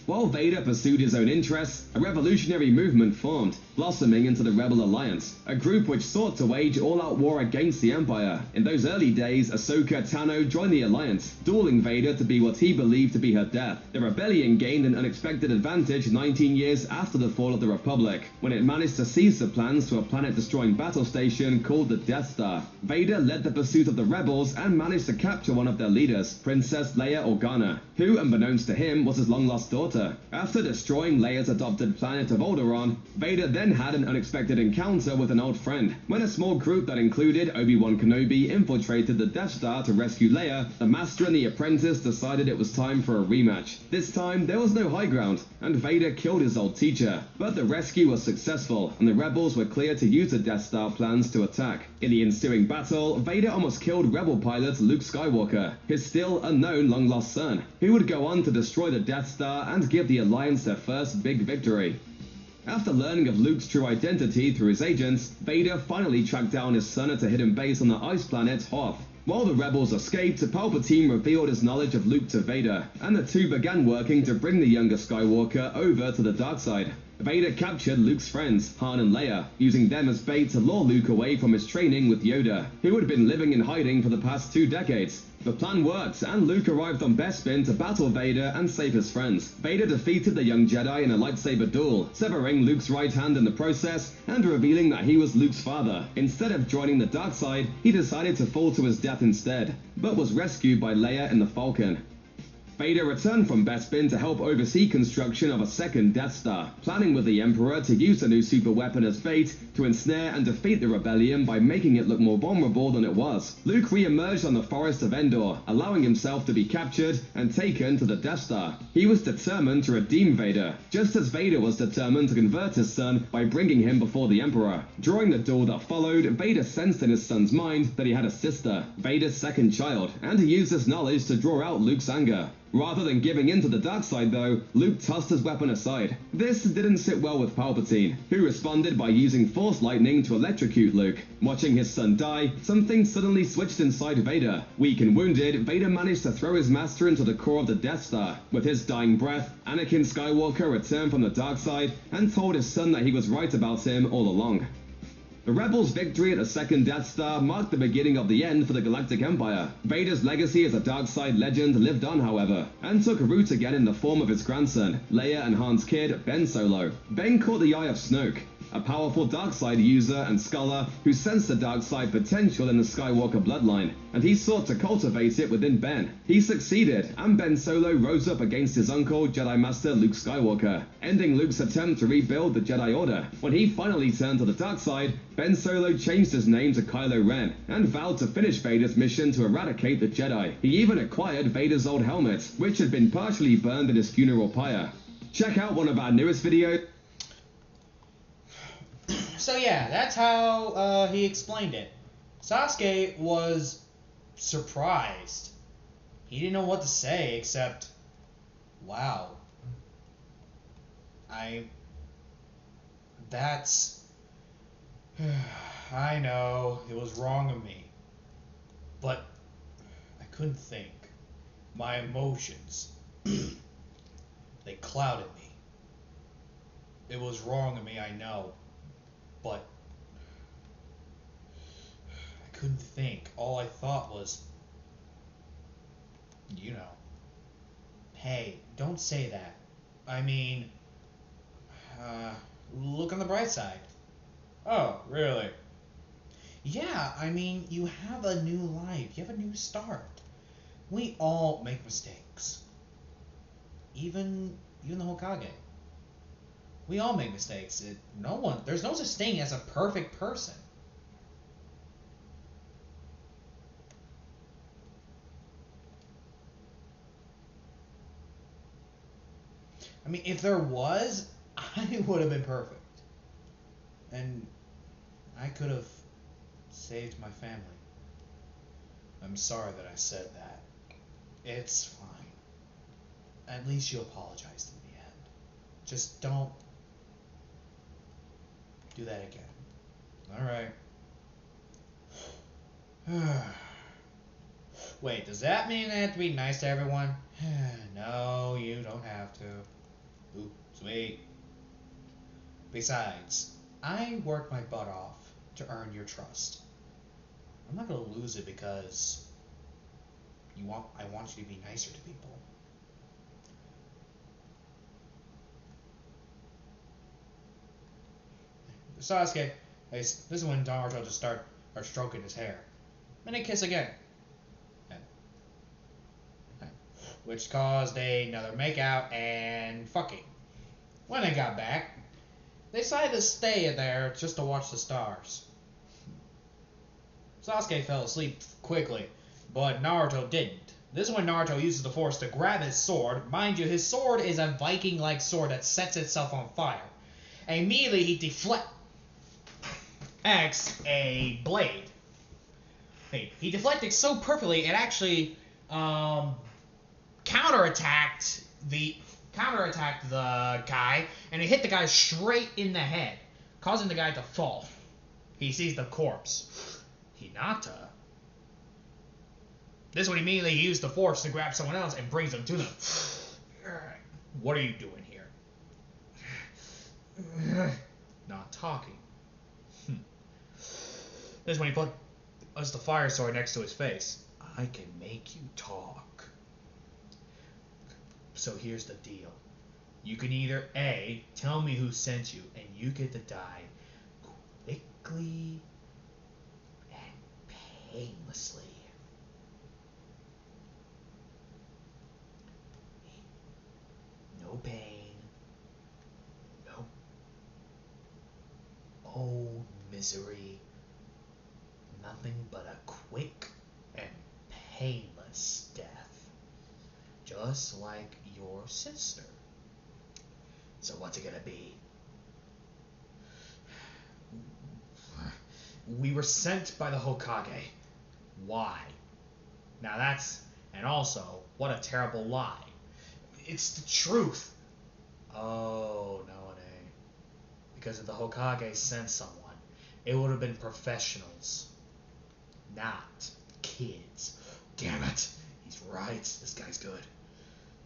While Vader pursued his own interests, a revolutionary movement formed, blossoming into the Rebel Alliance, a group which sought to wage all-out war against the Empire. In those early days, Ahsoka Tano joined the Alliance, dueling Vader to be what he believed to be her death. The rebellion gained an unexpected advantage 19 years after the fall of the Republic, when it managed to seize the plans to a planet-destroying battle station called the Death Star. Vader led the pursuit of the rebels and managed to capture one of their leaders, Princess Leia Organa, who, unbeknownst to him, was his long-lost daughter. After destroying Leia's adopted planet of Alderaan, Vader then had an unexpected encounter with an old friend. When a small group that included Obi-Wan Kenobi infiltrated the Death Star to rescue Leia, the Master and the Apprentice decided it was time for a rematch. This time, there was no high ground, and Vader killed his old teacher. But the rescue was successful, and the rebels were clear to use the Death Star plans to attack. In the ensuing battle, Vader almost killed rebel pilot Luke Skywalker, his still unknown long-lost son, who would go on to destroy the Death Star and give the Alliance their first big victory. After learning of Luke's true identity through his agents, Vader finally tracked down his son at a hidden base on the ice planet Hoth. While the rebels escaped, Palpatine revealed his knowledge of Luke to Vader, and the two began working to bring the younger Skywalker over to the dark side. Vader captured Luke's friends, Han and Leia, using them as bait to lure Luke away from his training with Yoda, who had been living in hiding for the past 2 decades. The plan worked, and Luke arrived on Bespin to battle Vader and save his friends. Vader defeated the young Jedi in a lightsaber duel, severing Luke's right hand in the process and revealing that he was Luke's father. Instead of joining the dark side, he decided to fall to his death instead, but was rescued by Leia in the Falcon. Vader returned from Bespin to help oversee construction of a second Death Star, planning with the Emperor to use the new super weapon as bait to ensnare and defeat the rebellion by making it look more vulnerable than it was. Luke re-emerged on the forest of Endor, allowing himself to be captured and taken to the Death Star. He was determined to redeem Vader, just as Vader was determined to convert his son by bringing him before the Emperor. During the duel that followed, Vader sensed in his son's mind that he had a sister, Vader's second child, and he used this knowledge to draw out Luke's anger. Rather than giving in to the dark side though, Luke tossed his weapon aside. This didn't sit well with Palpatine, who responded by using Force Lightning to electrocute Luke. Watching his son die, something suddenly switched inside Vader. Weak and wounded, Vader managed to throw his master into the core of the Death Star. With his dying breath, Anakin Skywalker returned from the dark side and told his son that he was right about him all along. The Rebels' victory at the second Death Star marked the beginning of the end for the Galactic Empire. Vader's legacy as a dark side legend lived on, however, and took root again in the form of his grandson, Leia and Han's kid, Ben Solo. Ben caught the eye of Snoke, a powerful dark side user and scholar who sensed the dark side potential in the Skywalker bloodline, and he sought to cultivate it within Ben. He succeeded, and Ben Solo rose up against his uncle, Jedi Master Luke Skywalker, ending Luke's attempt to rebuild the Jedi Order. When he finally turned to the dark side, Ben Solo changed his name to Kylo Ren and vowed to finish Vader's mission to eradicate the Jedi. He even acquired Vader's old helmet, which had been partially burned in his funeral pyre. Check out one of our newest videos. So yeah, that's how he explained it. Sasuke was surprised. He didn't know what to say except, wow. I know, it was wrong of me. But I couldn't think. My emotions, they clouded me. It was wrong of me, I know. But I couldn't think. All I thought was, you know, hey, don't say that. I mean, look on the bright side. Oh, really? Yeah, I mean, you have a new life. You have a new start. We all make mistakes. Even the Hokage. We all make mistakes. There's no such thing as a perfect person. I mean, if there was, I would have been perfect. And I could have saved my family. I'm sorry that I said that. It's fine. At least you apologized in the end. Just don't do that again. Alright. Wait, does that mean I have to be nice to everyone? No, you don't have to. Ooh, sweet. Besides, I worked my butt off to earn your trust. I'm not gonna lose it because I want you to be nicer to people. Sasuke, this is when Naruto just start stroking his hair. And they kiss again. Which caused another makeout and fucking. When they got back, they decided to stay there just to watch the stars. Sasuke fell asleep quickly, but Naruto didn't. This is when Naruto uses the Force to grab his sword. Mind you, his sword is a Viking-like sword that sets itself on fire. And immediately he deflects a blade. He deflected so perfectly, it actually counterattacked the guy, and it hit the guy straight in the head, causing the guy to fall. He sees the corpse. Hinata. This one immediately used the Force to grab someone else and brings them to them. What are you doing here? Not talking. This is when he puts the fire sword next to his face. I can make you talk. So here's the deal. You can either A, tell me who sent you, and you get to die quickly and painlessly. No pain. No misery. Nothing but a quick and painless death. Just like your sister. So what's it gonna be? We were sent by the Hokage. Why? Now that's... And also, what a terrible lie. It's the truth. Oh, no it ain't. Because if the Hokage sent someone, it would have been professionals. Not kids. Damn it. He's right. This guy's good.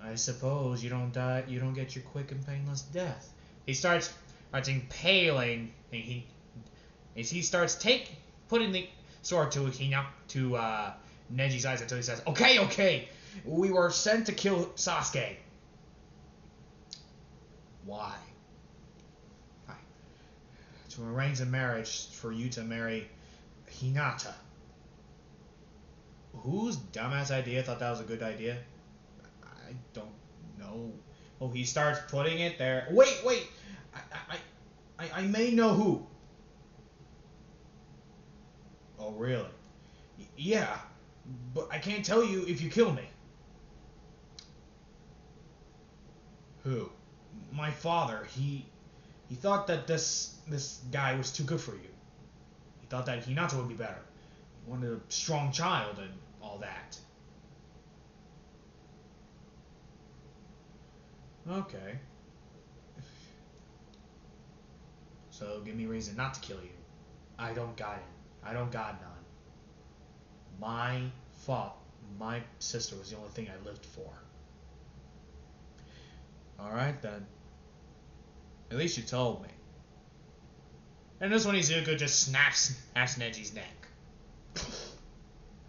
I suppose you don't die. You don't get your quick and painless death. He starts impaling. He starts putting the sword to Neji's eyes until he says, "Okay, we were sent to kill Sasuke." Why? To arrange a marriage for you to marry Hinata. Whose dumbass idea thought that was a good idea? I don't know. Oh, he starts putting it there. Wait. I may know who. Oh, really? Yeah, but I can't tell you if you kill me. Who? My father. He thought that this guy was too good for you. He thought that Hinata would be better. He wanted a strong child and all that. Okay. So give me a reason not to kill you. I don't got it. I don't got none. My sister was the only thing I lived for. Alright then. At least you told me. And this one Izuku just snaps Neji's neck.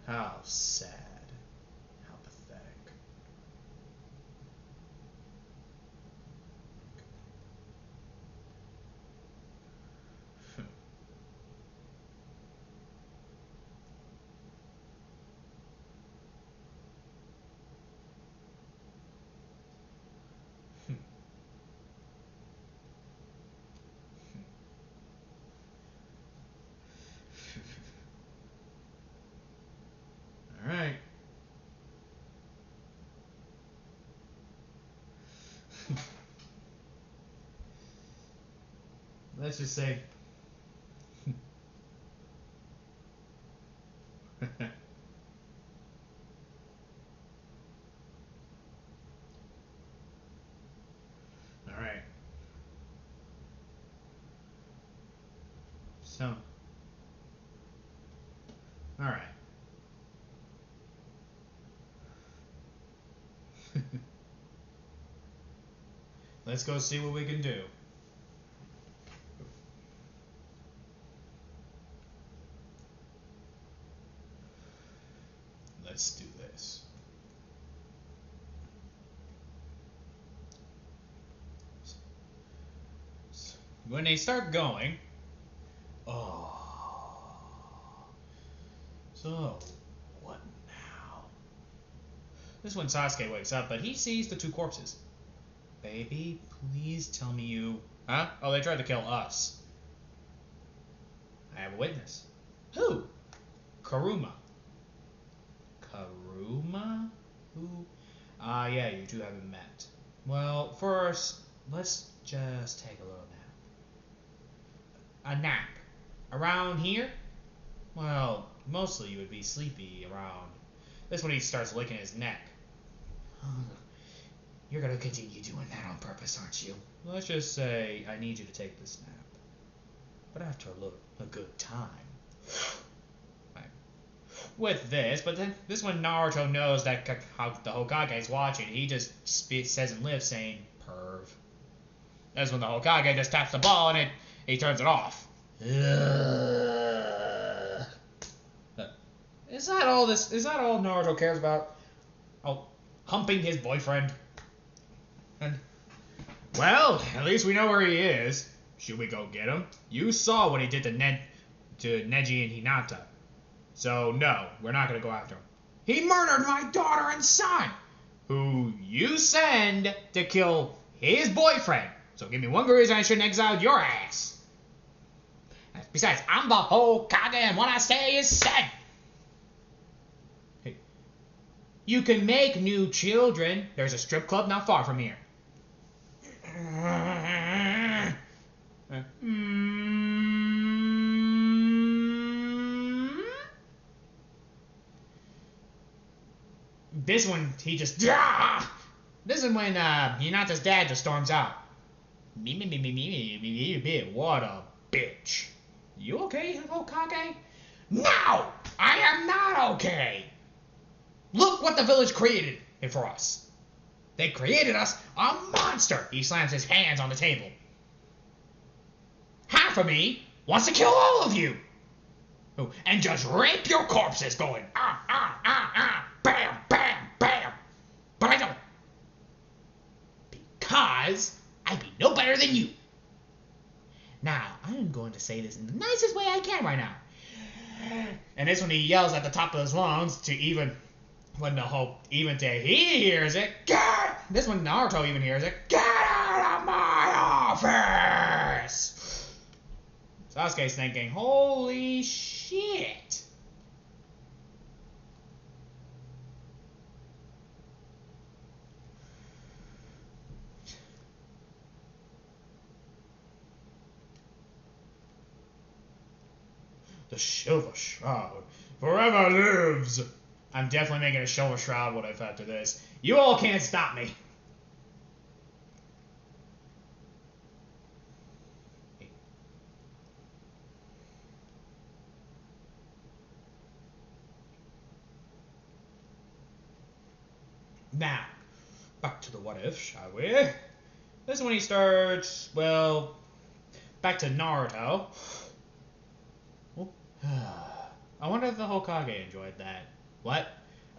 How sad. How pathetic. Alright. Let's just say... Alright. So... Alright. Let's go see what we can do. Let's do this. When they start going, oh, so what now? This is when Sasuke wakes up, but he sees the two corpses. Baby, please tell me you... Huh? Oh, they tried to kill us. I have a witness. Who? Karuma. Karuma? Who? Yeah, you two haven't met. Well, first, let's just take a little nap. A nap? Around here? Well, mostly you would be sleepy around. That's when he starts licking his neck. You're gonna continue doing that on purpose, aren't you? Let's just say I need you to take this nap. But after a good time. Right. With this, but then this one Naruto knows that how the Hokage is watching. He just says and lives saying, perv. That's when the Hokage just taps the ball and he turns it off. Is that all Naruto cares about? Oh, humping his boyfriend. And, well, at least we know where he is. Should we go get him? You saw what he did to Neji and Hinata. So, no, we're not going to go after him. He murdered my daughter and son, who you send to kill his boyfriend. So give me one good reason I shouldn't exile your ass. Besides, I'm the Hokage, and what I say is said. Hey, you can make new children. There's a strip club not far from here. This one, he just... This is when Hinata's dad just storms out. What a bitch. You okay, Hokage? No! I am not okay! Look what the village created for us. They created us a monster! He slams his hands on the table. Half of me wants to kill all of you! And just rape your corpses going, bam, bam, bam! But I don't. Because I be no better than you. Now, I am going to say this in the nicest way I can right now. And this when he yells at the top of his lungs to even to he hears it. This when Naruto even hears it. Get out of my office! Sasuke's thinking, holy shit. The Silver Shroud forever lives. I'm definitely making a Silver Shroud what if after this. You all can't stop me. Now, back to the what if, shall we? This is when he starts, well, back to Naruto. I wonder if the Hokage enjoyed that. What?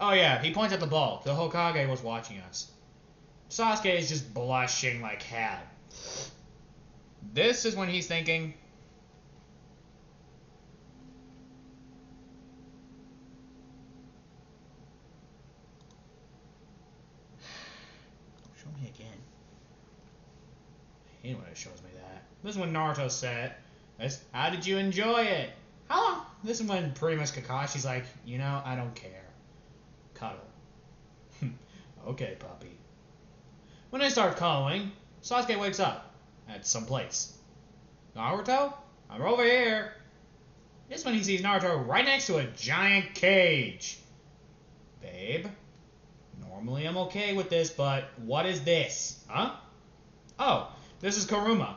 Oh yeah, he points at the ball. The Hokage was watching us. Sasuke is just blushing like hell. This is when he's thinking... Show me again. I hate when it shows me that. This is when Naruto said, how did you enjoy it? How long? This is when pretty much Kakashi's like, I don't care. Cuddle. Okay, puppy. When I start cuddling, Sasuke wakes up at some place. Naruto? I'm over here. This is when he sees Naruto right next to a giant cage. Babe, normally I'm okay with this, but what is this? Huh? Oh, this is Karuma.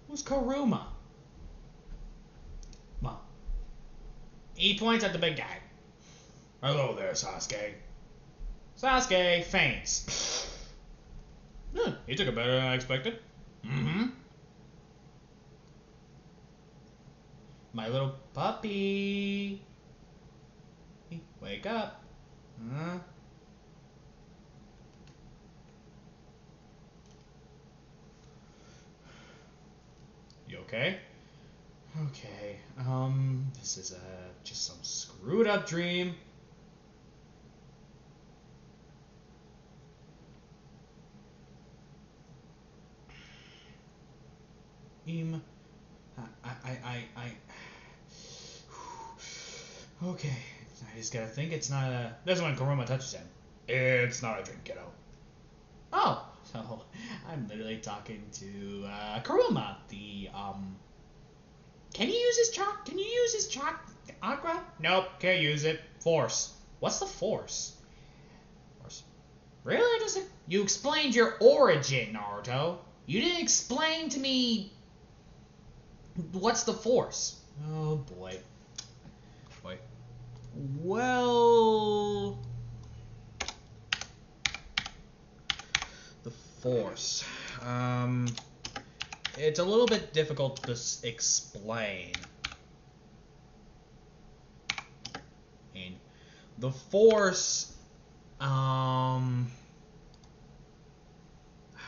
Who's Karuma? Mom. He points at the big guy. Hello there, Sasuke. Sasuke faints. He took it better than I expected. My little puppy. Wake up. Huh? You okay? Okay. This is just some screwed up dream. Okay. I just gotta think it's not a. That's when Kuruma touches him. It's not a dream, kiddo. Oh, so I'm literally talking to Kuruma, the Can he use his chalk? Can you use his chalk aqua? Nope, can't use it. Force. What's the force? Force. Really? Doesn't you explained your origin, Naruto? You didn't explain to me what's the force. Oh boy. Boy. Well, the force. It's a little bit difficult to explain. And the force,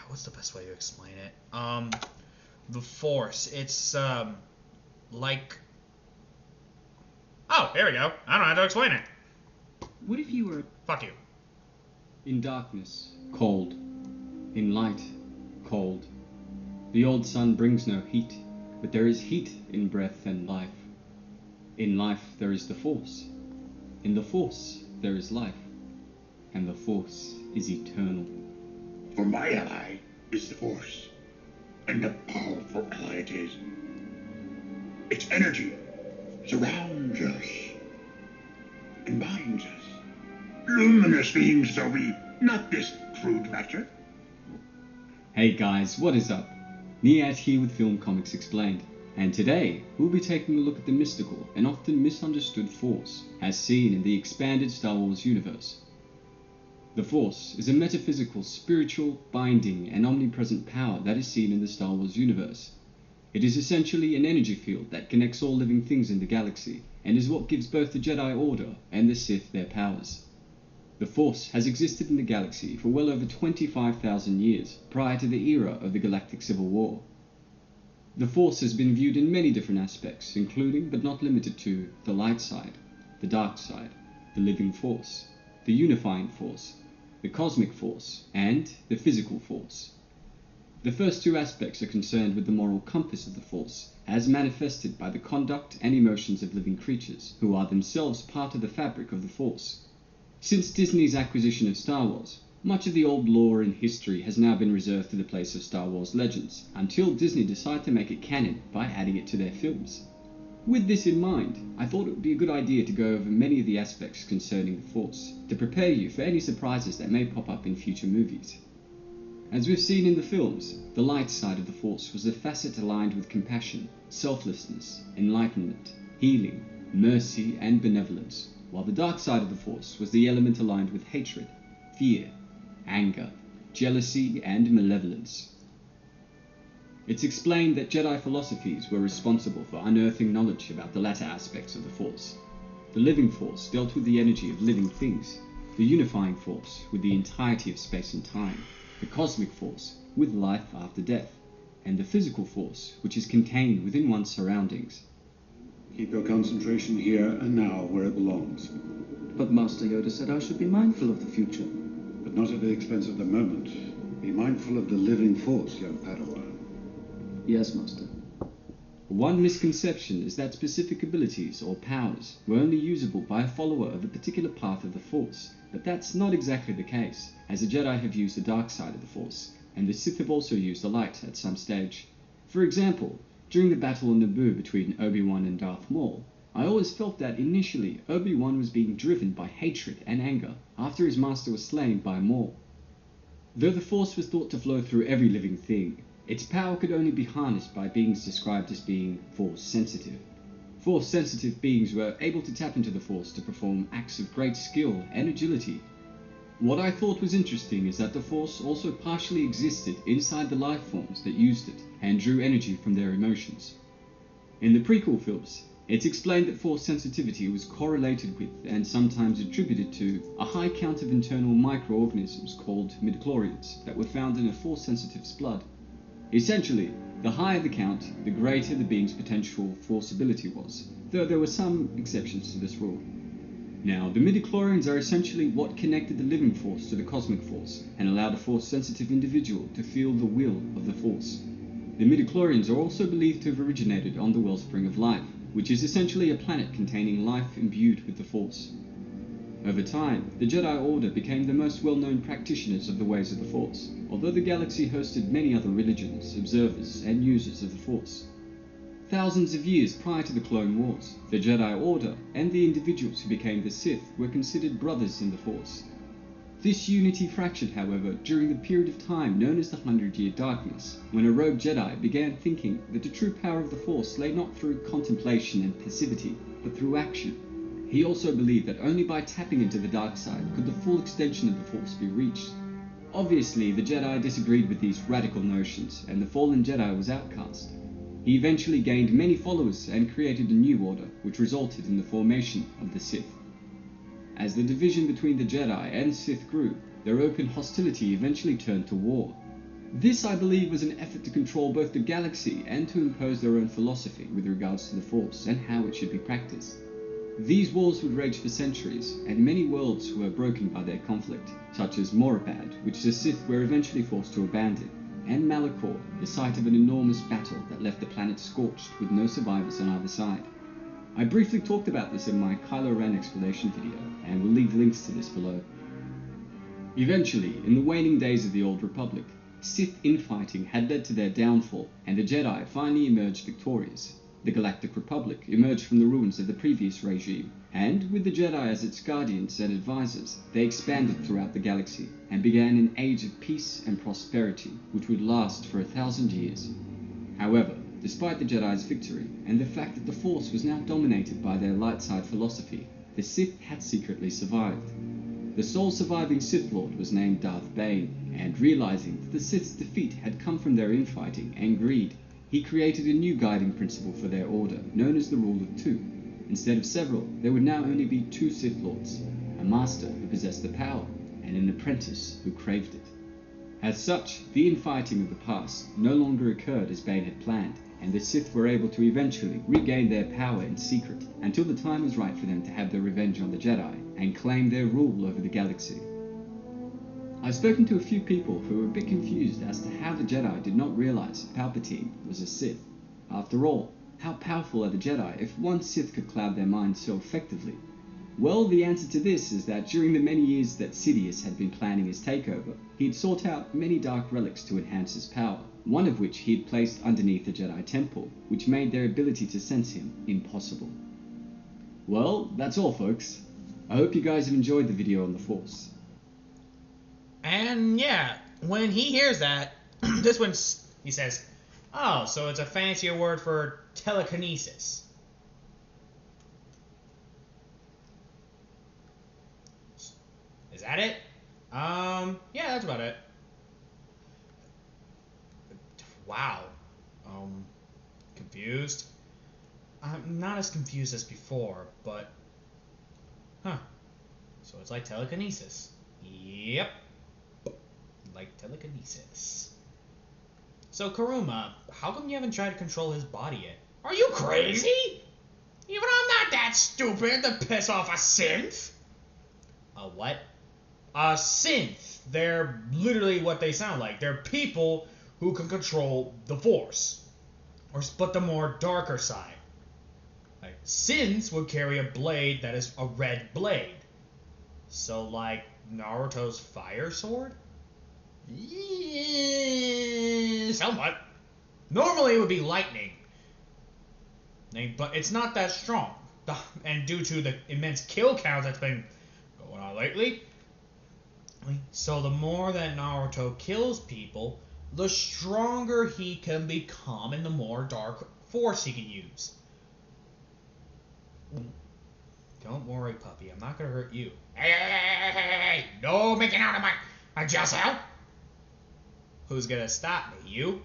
what's the best way to explain it? The force, it's, like, oh, here we go. I don't know how to explain it. What if you were... Fuck you. In darkness, cold. In light, cold. The old sun brings no heat, but there is heat in breath and life. In life there is the Force. In the Force there is life. And the Force is eternal. For my ally is the Force, and a powerful ally it is. Its energy surrounds us and binds us. Luminous beings are we, not this crude matter. Hey guys, what is up? Niat here with Film Comics Explained, and today we'll be taking a look at the mystical and often misunderstood Force as seen in the expanded Star Wars universe. The Force is a metaphysical, spiritual, binding, and omnipresent power that is seen in the Star Wars universe. It is essentially an energy field that connects all living things in the galaxy, and is what gives both the Jedi Order and the Sith their powers. The Force has existed in the galaxy for well over 25,000 years, prior to the era of the Galactic Civil War. The Force has been viewed in many different aspects, including, but not limited to, the light side, the dark side, the living force, the unifying force, the cosmic force, and the physical force. The first two aspects are concerned with the moral compass of the Force, as manifested by the conduct and emotions of living creatures, who are themselves part of the fabric of the Force. Since Disney's acquisition of Star Wars, much of the old lore and history has now been reserved to the place of Star Wars legends, until Disney decided to make it canon by adding it to their films. With this in mind, I thought it would be a good idea to go over many of the aspects concerning the Force, to prepare you for any surprises that may pop up in future movies. As we've seen in the films, the light side of the Force was the facet aligned with compassion, selflessness, enlightenment, healing, mercy, and benevolence, while the dark side of the Force was the element aligned with hatred, fear, anger, jealousy, and malevolence. It's explained that Jedi philosophies were responsible for unearthing knowledge about the latter aspects of the Force. The living Force dealt with the energy of living things, the unifying Force with the entirety of space and time, the cosmic Force with life after death, and the physical Force which is contained within one's surroundings. Keep your concentration here and now where it belongs, But Master Yoda said I should be mindful of the future. but not at the expense of the moment. Be mindful of the living Force, young Padawan. Yes, Master. One misconception is that specific abilities or powers were only usable by a follower of a particular path of the Force, but that's not exactly the case, as the Jedi have used the dark side of the Force, and the Sith have also used the light at some stage. For example, during the battle on Naboo between Obi-Wan and Darth Maul, I always felt that initially Obi-Wan was being driven by hatred and anger after his master was slain by Maul. Though the Force was thought to flow through every living thing, its power could only be harnessed by beings described as being Force-sensitive. Force-sensitive beings were able to tap into the Force to perform acts of great skill and agility. What I thought was interesting is that the Force also partially existed inside the life forms that used it and drew energy from their emotions. In the prequel films, It's explained that Force sensitivity was correlated with, and sometimes attributed to, a high count of internal microorganisms called midichlorians that were found in a Force sensitive's blood. Essentially, the higher the count, the greater the being's potential Force ability was, though there were some exceptions to this rule. Now, the midichlorians are essentially what connected the living Force to the cosmic Force, and allowed a Force-sensitive individual to feel the will of the Force. The midichlorians are also believed to have originated on the wellspring of life, which is essentially a planet containing life imbued with the Force. Over time, the Jedi Order became the most well-known practitioners of the ways of the Force, although the galaxy hosted many other religions, observers, and users of the Force. Thousands of years prior to the Clone Wars, the Jedi Order and the individuals who became the Sith were considered brothers in the Force. This unity fractured, however, during the period of time known as the 100-Year Darkness, when a rogue Jedi began thinking that the true power of the Force lay not through contemplation and passivity, but through action. He also believed that only by tapping into the dark side could the full extension of the Force be reached. Obviously, the Jedi disagreed with these radical notions, and the fallen Jedi was outcast. He eventually gained many followers and created a new order, which resulted in the formation of the Sith. As the division between the Jedi and Sith grew, their open hostility eventually turned to war. This, I believe, was an effort to control both the galaxy and to impose their own philosophy with regards to the Force and how it should be practiced. These wars would rage for centuries, and many worlds were broken by their conflict, such as Morabad, which the Sith were eventually forced to abandon, and Malachor, the site of an enormous battle that left the planet scorched with no survivors on either side. I briefly talked about this in my Kylo Ren explanation video, and will leave links to this below. Eventually, in the waning days of the Old Republic, Sith infighting had led to their downfall, and the Jedi finally emerged victorious. The Galactic Republic emerged from the ruins of the previous regime, and with the Jedi as its guardians and advisors, they expanded throughout the galaxy, and began an age of peace and prosperity, which would last for 1,000 years. However, despite the Jedi's victory, and the fact that the Force was now dominated by their light side philosophy, the Sith had secretly survived. The sole surviving Sith Lord was named Darth Bane, and realizing that the Sith's defeat had come from their infighting and greed, he created a new guiding principle for their order, known as the Rule of Two. Instead of several, there would now only be 2 Sith Lords, a master who possessed the power, and an apprentice who craved it. As such, the infighting of the past no longer occurred as Bane had planned, and the Sith were able to eventually regain their power in secret, until the time was right for them to have their revenge on the Jedi, and claim their rule over the galaxy. I've spoken to a few people who were a bit confused as to how the Jedi did not realize Palpatine was a Sith. After all, how powerful are the Jedi if one Sith could cloud their minds so effectively? Well, the answer to this is that during the many years that Sidious had been planning his takeover, he had sought out many dark relics to enhance his power, one of which he had placed underneath the Jedi Temple, which made their ability to sense him impossible. Well, that's all, folks. I hope you guys have enjoyed the video on the Force. And yeah, when he hears that, this one, he says, oh, so it's a fancier word for telekinesis. Is that it? Yeah, that's about it. Wow. Confused? I'm not as confused as before, but... Huh. So it's like telekinesis. Yep. Like telekinesis. So, Karuma, how come you haven't tried to control his body yet? Are you crazy? Even I'm not that stupid to piss off a synth. A what? A synth. They're literally what they sound like. They're people who can control the Force. But the more darker side. Like, synths would carry a blade that is a red blade. So, like, Naruto's fire sword? Yeah, somewhat. Normally it would be lightning. But it's not that strong. And due to the immense kill count that's been going on lately, so the more that Naruto kills people, the stronger he can become and the more dark force he can use. Don't worry, puppy. I'm not going to hurt you. Hey! No making out of my yourself! Who's going to stop me? You?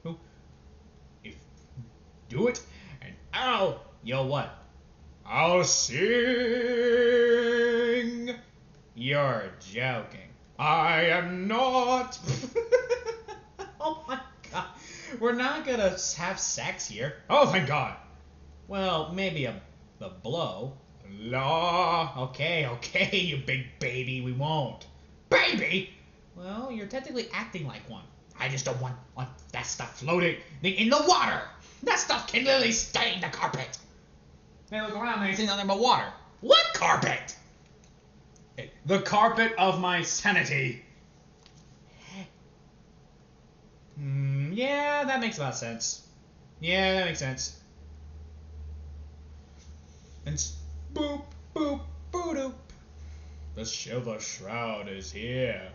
Who? If do it, and Ow! Yo, what? I'll sing! You're joking. I am not! Oh my god. We're not gonna have sex here. Oh, thank god. Well, maybe a blow. La. Okay, you big baby, we won't. Baby? Well, you're technically acting like one. I just don't want that stuff floating in the water. That stuff can literally stain the carpet. They look around and they see nothing but water. What carpet? The carpet of my sanity. Yeah, that makes a lot of sense. Yeah, that makes sense. And boop, boop, boop. The Silver Shroud is here.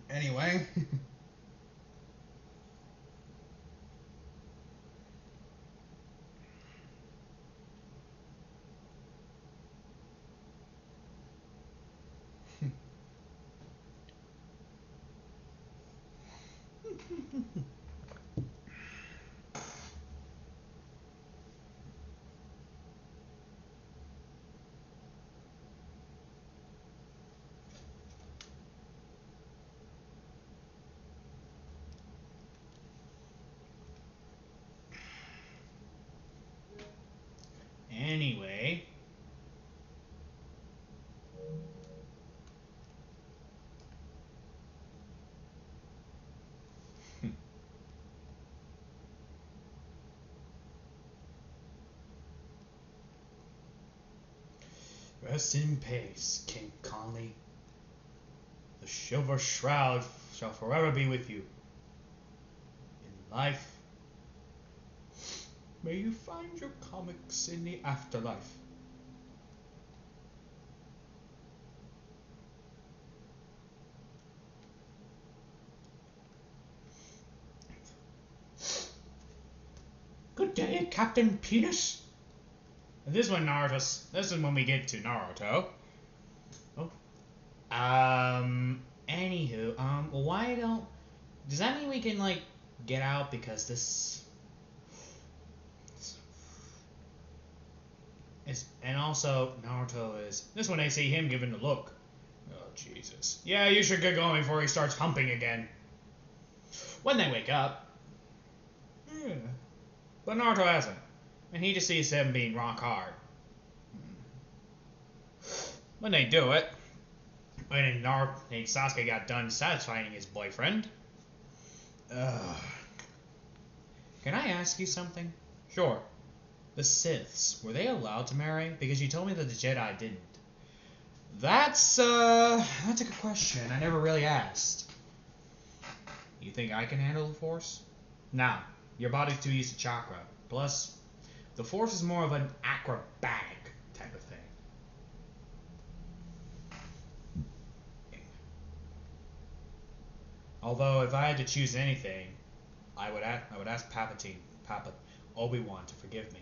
Anyway. Anyway. Rest in peace, King Conley. The Silver Shroud shall forever be with you. In life, may you find your comics in the afterlife. Good day, Captain Penis. This is when we get to Naruto. Oh. Anywho, well, why don't... Does that mean we can, like, get out because this... And also, Naruto is... This when they see him giving the look. Oh, Jesus. Yeah, you should get going before he starts humping again. When they wake up. Yeah. But Naruto hasn't. And he just sees them being rock hard. When they do it, when Sasuke got done satisfying his boyfriend. Can I ask you something? Sure. The Siths, were they allowed to marry? Because you told me that the Jedi didn't. That's a good question. I never really asked. You think I can handle the Force? Nah, your body's too used to chakra. Plus, the Force is more of an acrobatic type of thing. Although, if I had to choose anything, I would ask Obi-Wan to forgive me.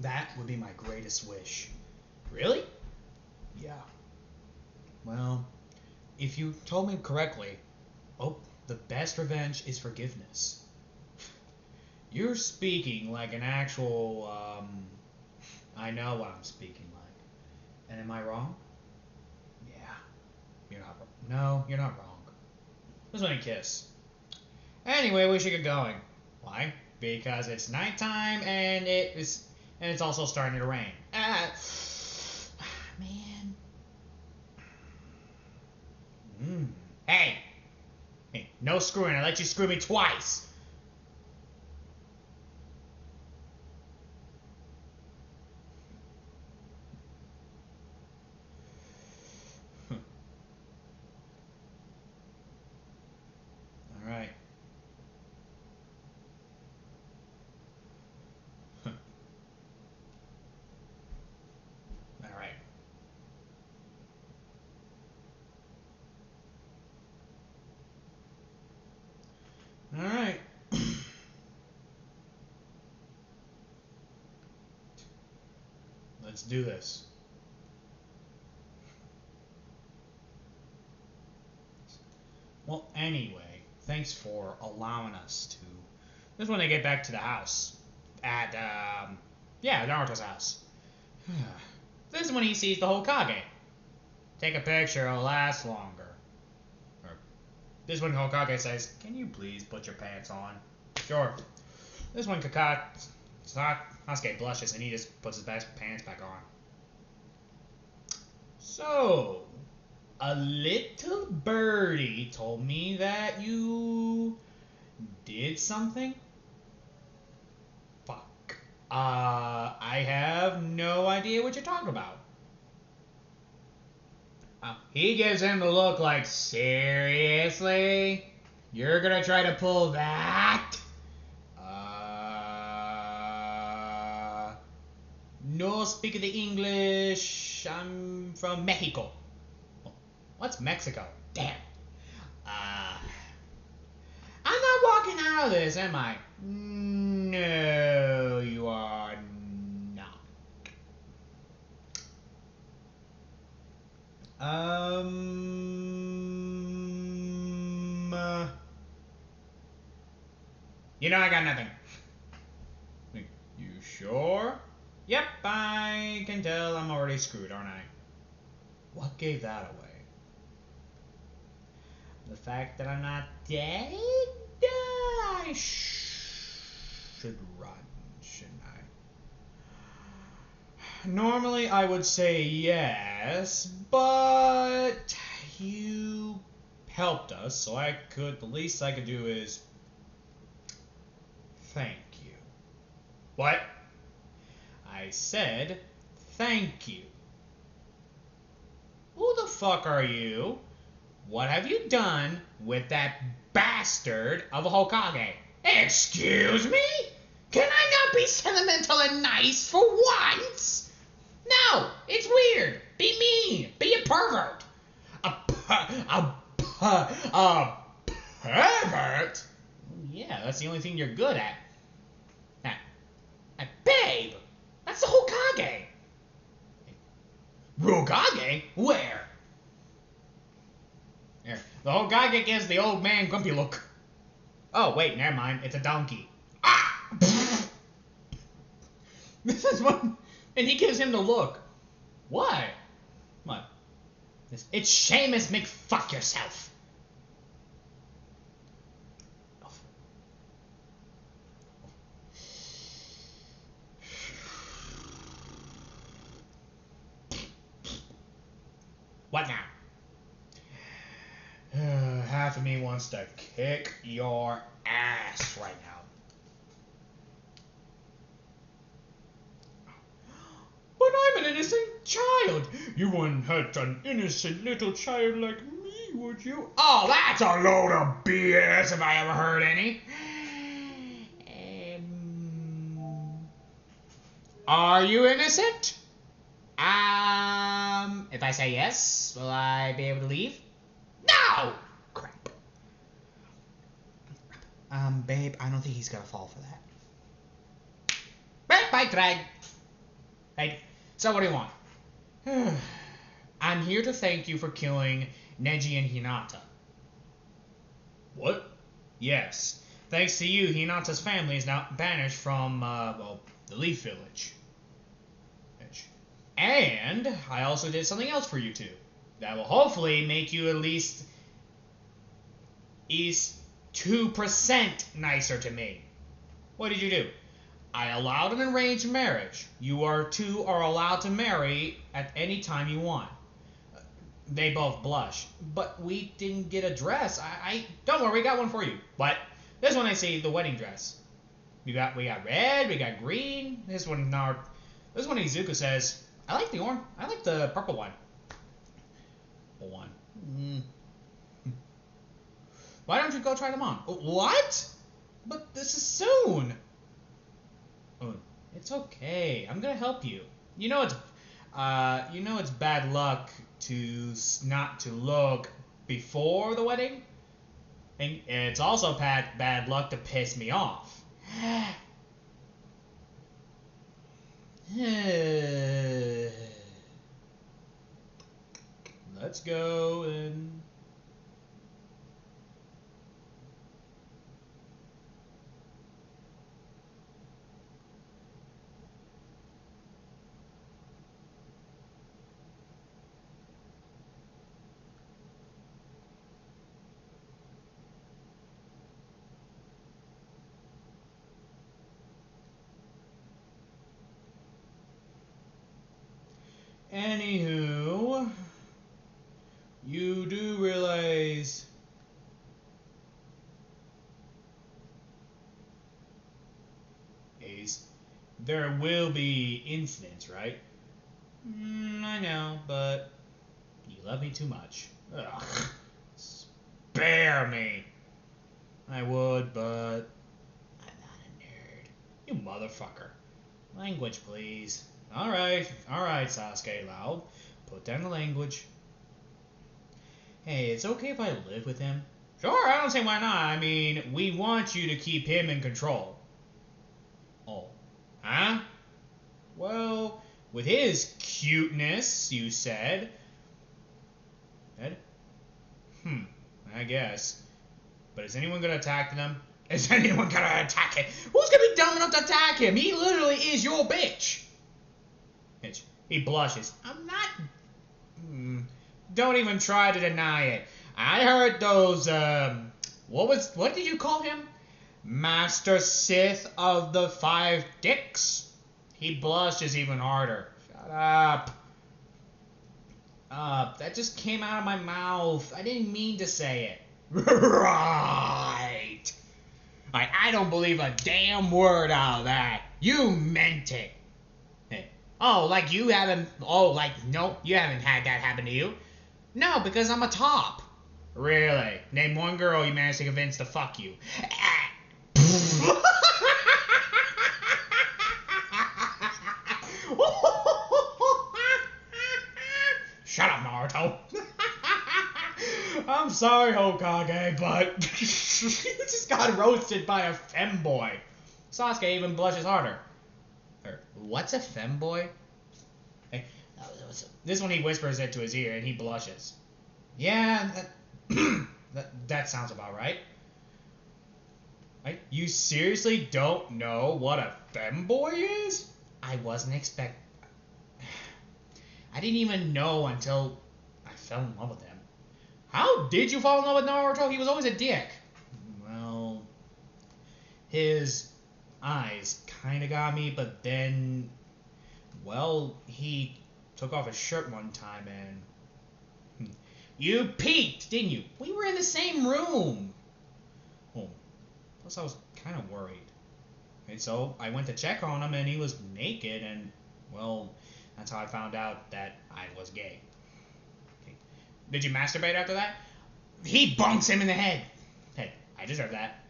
That would be my greatest wish. Really? Yeah. Well, if you told me correctly, the best revenge is forgiveness. You're speaking like an actual, I know what I'm speaking like. And am I wrong? Yeah. You're not wrong. No, you're not wrong. Let's let me kiss. Anyway, we should get going. Why? Because it's nighttime and it's also starting to rain. Man. Hey! Hey, no screwing. I let you screw me twice. Let's do this. Well, anyway, thanks for allowing us to. This is when they get back to the house. At, Naruto's house. This is when he sees the Hokage. Take a picture, it'll last longer. Or, this is when Hokage says, "Can you please put your pants on?" Sure. This one Sasuke blushes and he just puts his pants back on. So, a little birdie told me that you did something? Fuck. I have no idea what you're talking about. He gives him the look like, seriously? You're gonna try to pull that? No speak the English. I'm from Mexico. What's Mexico? Damn. I'm not walking out of this, am I? No, you are not. I got nothing. You sure? Yep, I can tell I'm already screwed, aren't I? What gave that away? The fact that I'm not dead? I should run, shouldn't I? Normally I would say yes, but you helped us, so the least I could do is thank you. What? I said thank you. Who the fuck are you? What have you done with that bastard of a Hokage? Excuse me? Can I not be sentimental and nice for once? No, it's weird. Be mean. Be a pervert. A pervert? Yeah, that's the only thing you're good at. Babe, that's the Hokage. Hokage? Where? There. The Hokage gives the old man grumpy look. Oh, wait, never mind. It's a donkey. Ah! This is one. And he gives him the look. What? What? It's Seamus McFuck yourself. What now? Half of me wants to kick your ass right now. But I'm an innocent child. You wouldn't hurt an innocent little child like me, would you? Oh, that's a load of BS if I ever heard any. Are you innocent? If I say yes, will I be able to leave? No! Crap. Babe, I don't think he's gonna fall for that. Babe, I tried. Hey, so what do you want? I'm here to thank you for killing Neji and Hinata. What? Yes. Thanks to you, Hinata's family is now banished from, the Leaf Village. And I also did something else for you two. That will hopefully make you at least 2% nicer to me. What did you do? I allowed an arranged marriage. You two are allowed to marry at any time you want. They both blush. But we didn't get a dress. Don't worry, we got one for you. But this one I see the wedding dress. We got red, we got green. This one Izuku says, I like the orange. I like the purple one. Why don't you go try them on? What? But this is soon. Oh, it's okay. I'm gonna help you. You know it's bad luck not to look before the wedding, and it's also bad luck to piss me off. Let's go and... Anywho, you do realize Ace, there will be incidents, right? I know, but you love me too much. Ugh. Spare me. I would, but I'm not a nerd. You motherfucker. Language, please. Alright, Sasuke, loud. Put down the language. Hey, it's okay if I live with him? Sure, I don't see why not. I mean, we want you to keep him in control. Oh. Huh? Well, with his cuteness, you said. Ed? I guess. But is anyone gonna attack them? Is anyone gonna attack him? Who's gonna be dumb enough to attack him? He literally is your bitch. He blushes. I'm not... Don't even try to deny it. I heard those, what did you call him? Master Sith of the Five Dicks? He blushes even harder. Shut up. That just came out of my mouth. I didn't mean to say it. Right. I don't believe a damn word out of that. You meant it. Hey. Oh, like you haven't... Oh, like, nope, you haven't had that happen to you. No, because I'm a top. Really? Name one girl you managed to convince to fuck you. Shut up, Naruto. I'm sorry, Hokage, but you just got roasted by a femboy. Sasuke even blushes harder. What's a femboy? Hey, this one he whispers it to his ear and he blushes. Yeah, that sounds about right. You seriously don't know what a femboy is? I wasn't expect. I didn't even know until I fell in love with him. How did you fall in love with Naruto? He was always a dick. Well, his eyes kind of got me, but then, well, he took off his shirt one time and... You peeked, didn't you? We were in the same room. Oh, plus I was kind of worried. And so I went to check on him and he was naked and, well, that's how I found out that I was gay. Okay. Did you masturbate after that? He bunks him in the head. Hey, I deserve that.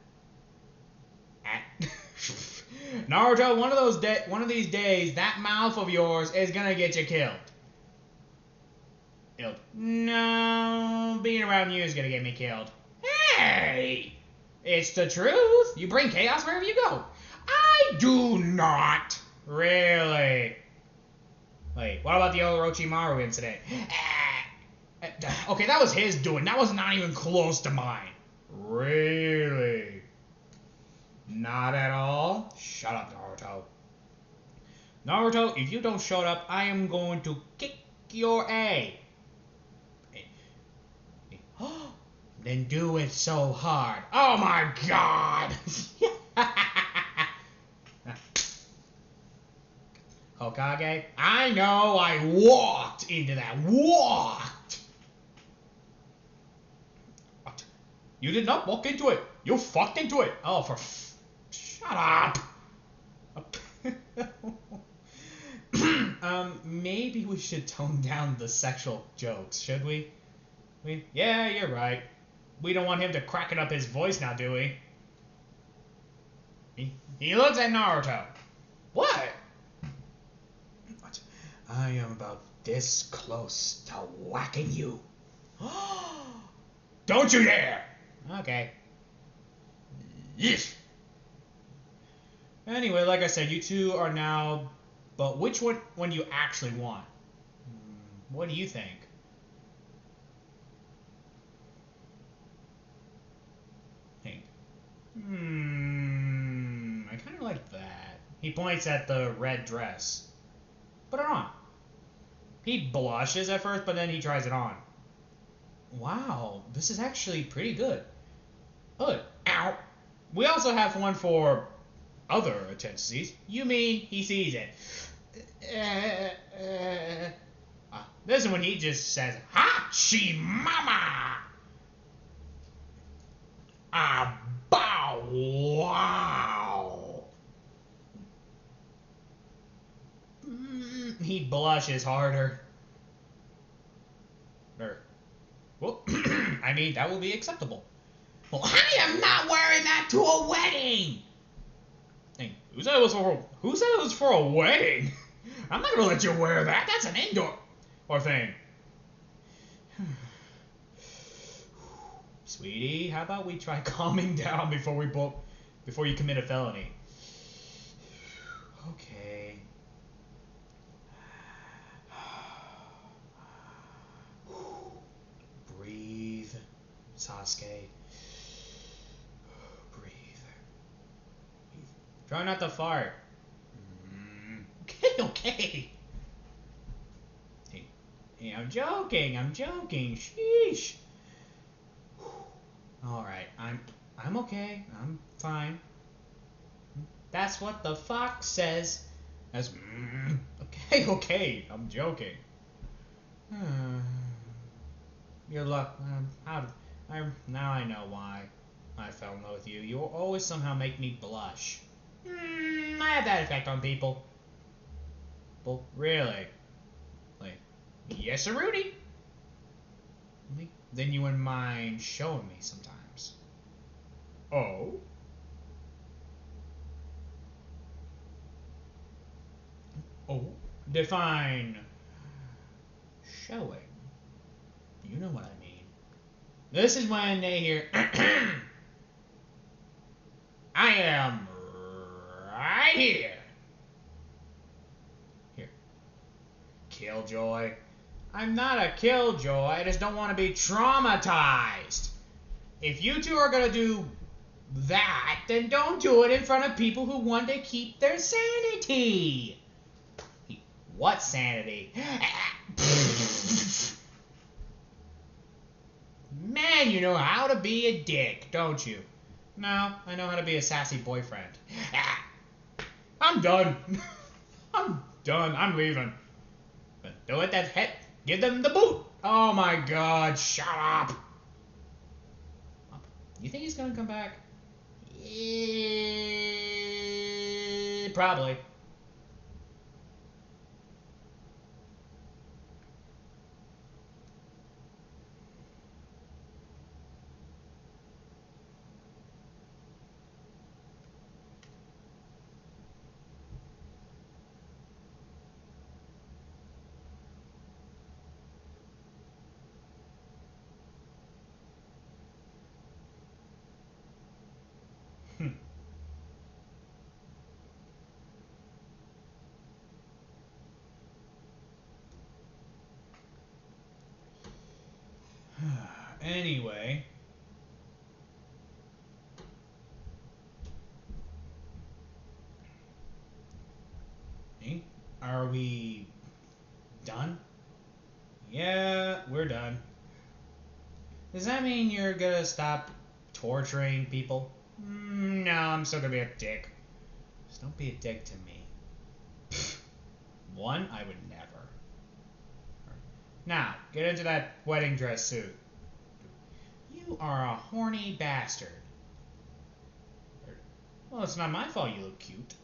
Naruto, one of these days, that mouth of yours is gonna get you killed. No, being around you is gonna get me killed. Hey! It's the truth. You bring chaos wherever you go. I do not. Really? Wait, what about the Orochimaru incident? Okay, that was his doing. That was not even close to mine. Really? Not at all? Shut up, Naruto. Naruto, if you don't shut up, I am going to kick your A. Then do it so hard. Oh my god! Hokage, I know I walked into that. Walked! What? You did not walk into it. You fucked into it. Oh, shut up. Maybe we should tone down the sexual jokes, should we? Yeah, you're right. We don't want him to cracken up his voice now, do we? He looks at Naruto. What? I am about this close to whacking you. Don't you dare! Okay. Yes. Anyway, like I said, you two are now But which one do you actually want? What do you think? Think. I kind of like that. He points at the red dress. Put it on. He blushes at first, but then he tries it on. Wow, this is actually pretty good. Good. Ow. We also have one for other tendencies. You mean he sees it. This is when he just says, Hachi Mama! Bow wow! He blushes harder. Well, I mean, that will be acceptable. Well, I am not wearing that to a wedding! Hey, who said it was for a wedding? I'm not gonna let you wear that. That's an indoor thing. Sweetie, how about we try calming down before you commit a felony? Okay. Breathe, Sasuke. Breathe. Try not to fart. Okay. Hey, I'm joking. Sheesh. All right, I'm okay. I'm fine. That's what the fox says. That's okay. I'm joking. Your luck. Now I know why I fell in love with you. You always somehow make me blush. I have that effect on people. Well, really? Like, yes, Rudy. Then you wouldn't mind showing me sometimes. Oh? Oh? Define showing. You know what I mean. This is when they hear I am right here. Here. Killjoy. I'm not a killjoy. I just don't want to be traumatized. If you two are going to do that, then don't do it in front of people who want to keep their sanity. What sanity? Man, you know how to be a dick, don't you? No, I know how to be a sassy boyfriend. I'm done. I'm leaving. But do it that head. Give them the boot. Oh my god, shut up. You think he's gonna come back? Probably. Anyway. Are we done? Yeah, we're done. Does that mean you're gonna stop torturing people? No, I'm still gonna be a dick. Just don't be a dick to me. One, I would never. Now, get into that wedding dress suit. You are a horny bastard. Well, it's not my fault you look cute.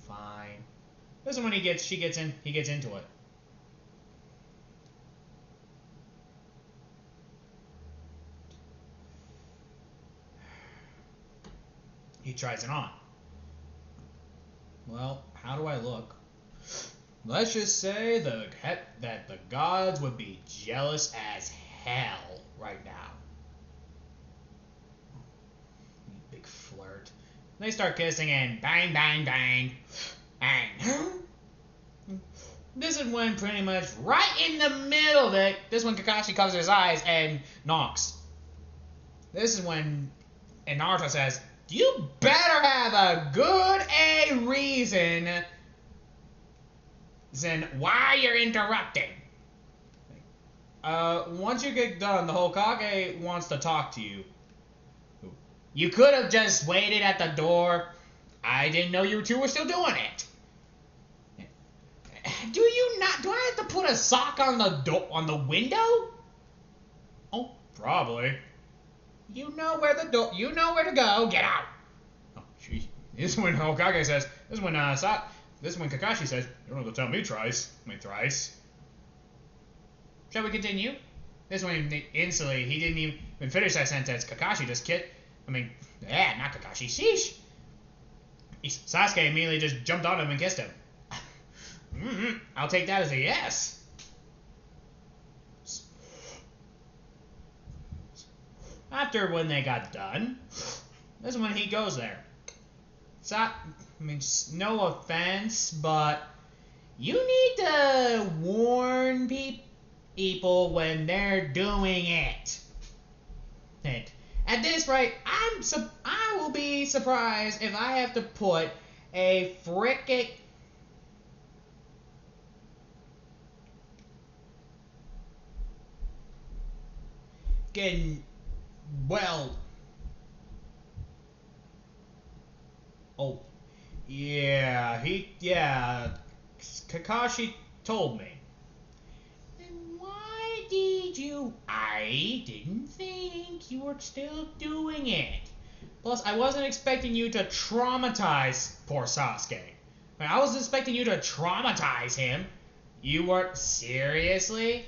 Fine. This is when he gets into it. He tries it on. Well, how do I look? Let's just say that the gods would be jealous as hell right now. You big flirt. They start kissing and bang, bang, bang. And this is when pretty much right in the middle of it, this is when Kakashi covers his eyes and knocks. This is when Naruto says, you better have a good reason why you're interrupting. Once you get done, the Hokage wants to talk to you. You could have just waited at the door. I didn't know you two were still doing it. Do I have to put a sock on the window? Oh, probably. You know where to go. Get out. Oh, gee. This is when Hokage says. This is when Kakashi says. You don't have to tell me thrice. Shall we continue? This is when instantly he didn't even finish that sentence. Kakashi just not Kakashi. Sheesh. Sasuke immediately just jumped on him and kissed him. I'll take that as a yes. After when they got done, this is when he goes there. No offense, but you need to warn people when they're doing it. And at this rate, I will be surprised if I have to put a frickin' oh, yeah, Kakashi told me. Then why did you? I didn't think you were still doing it. Plus, I wasn't expecting you to traumatize poor Sasuke. I was expecting you to traumatize him. You weren't seriously?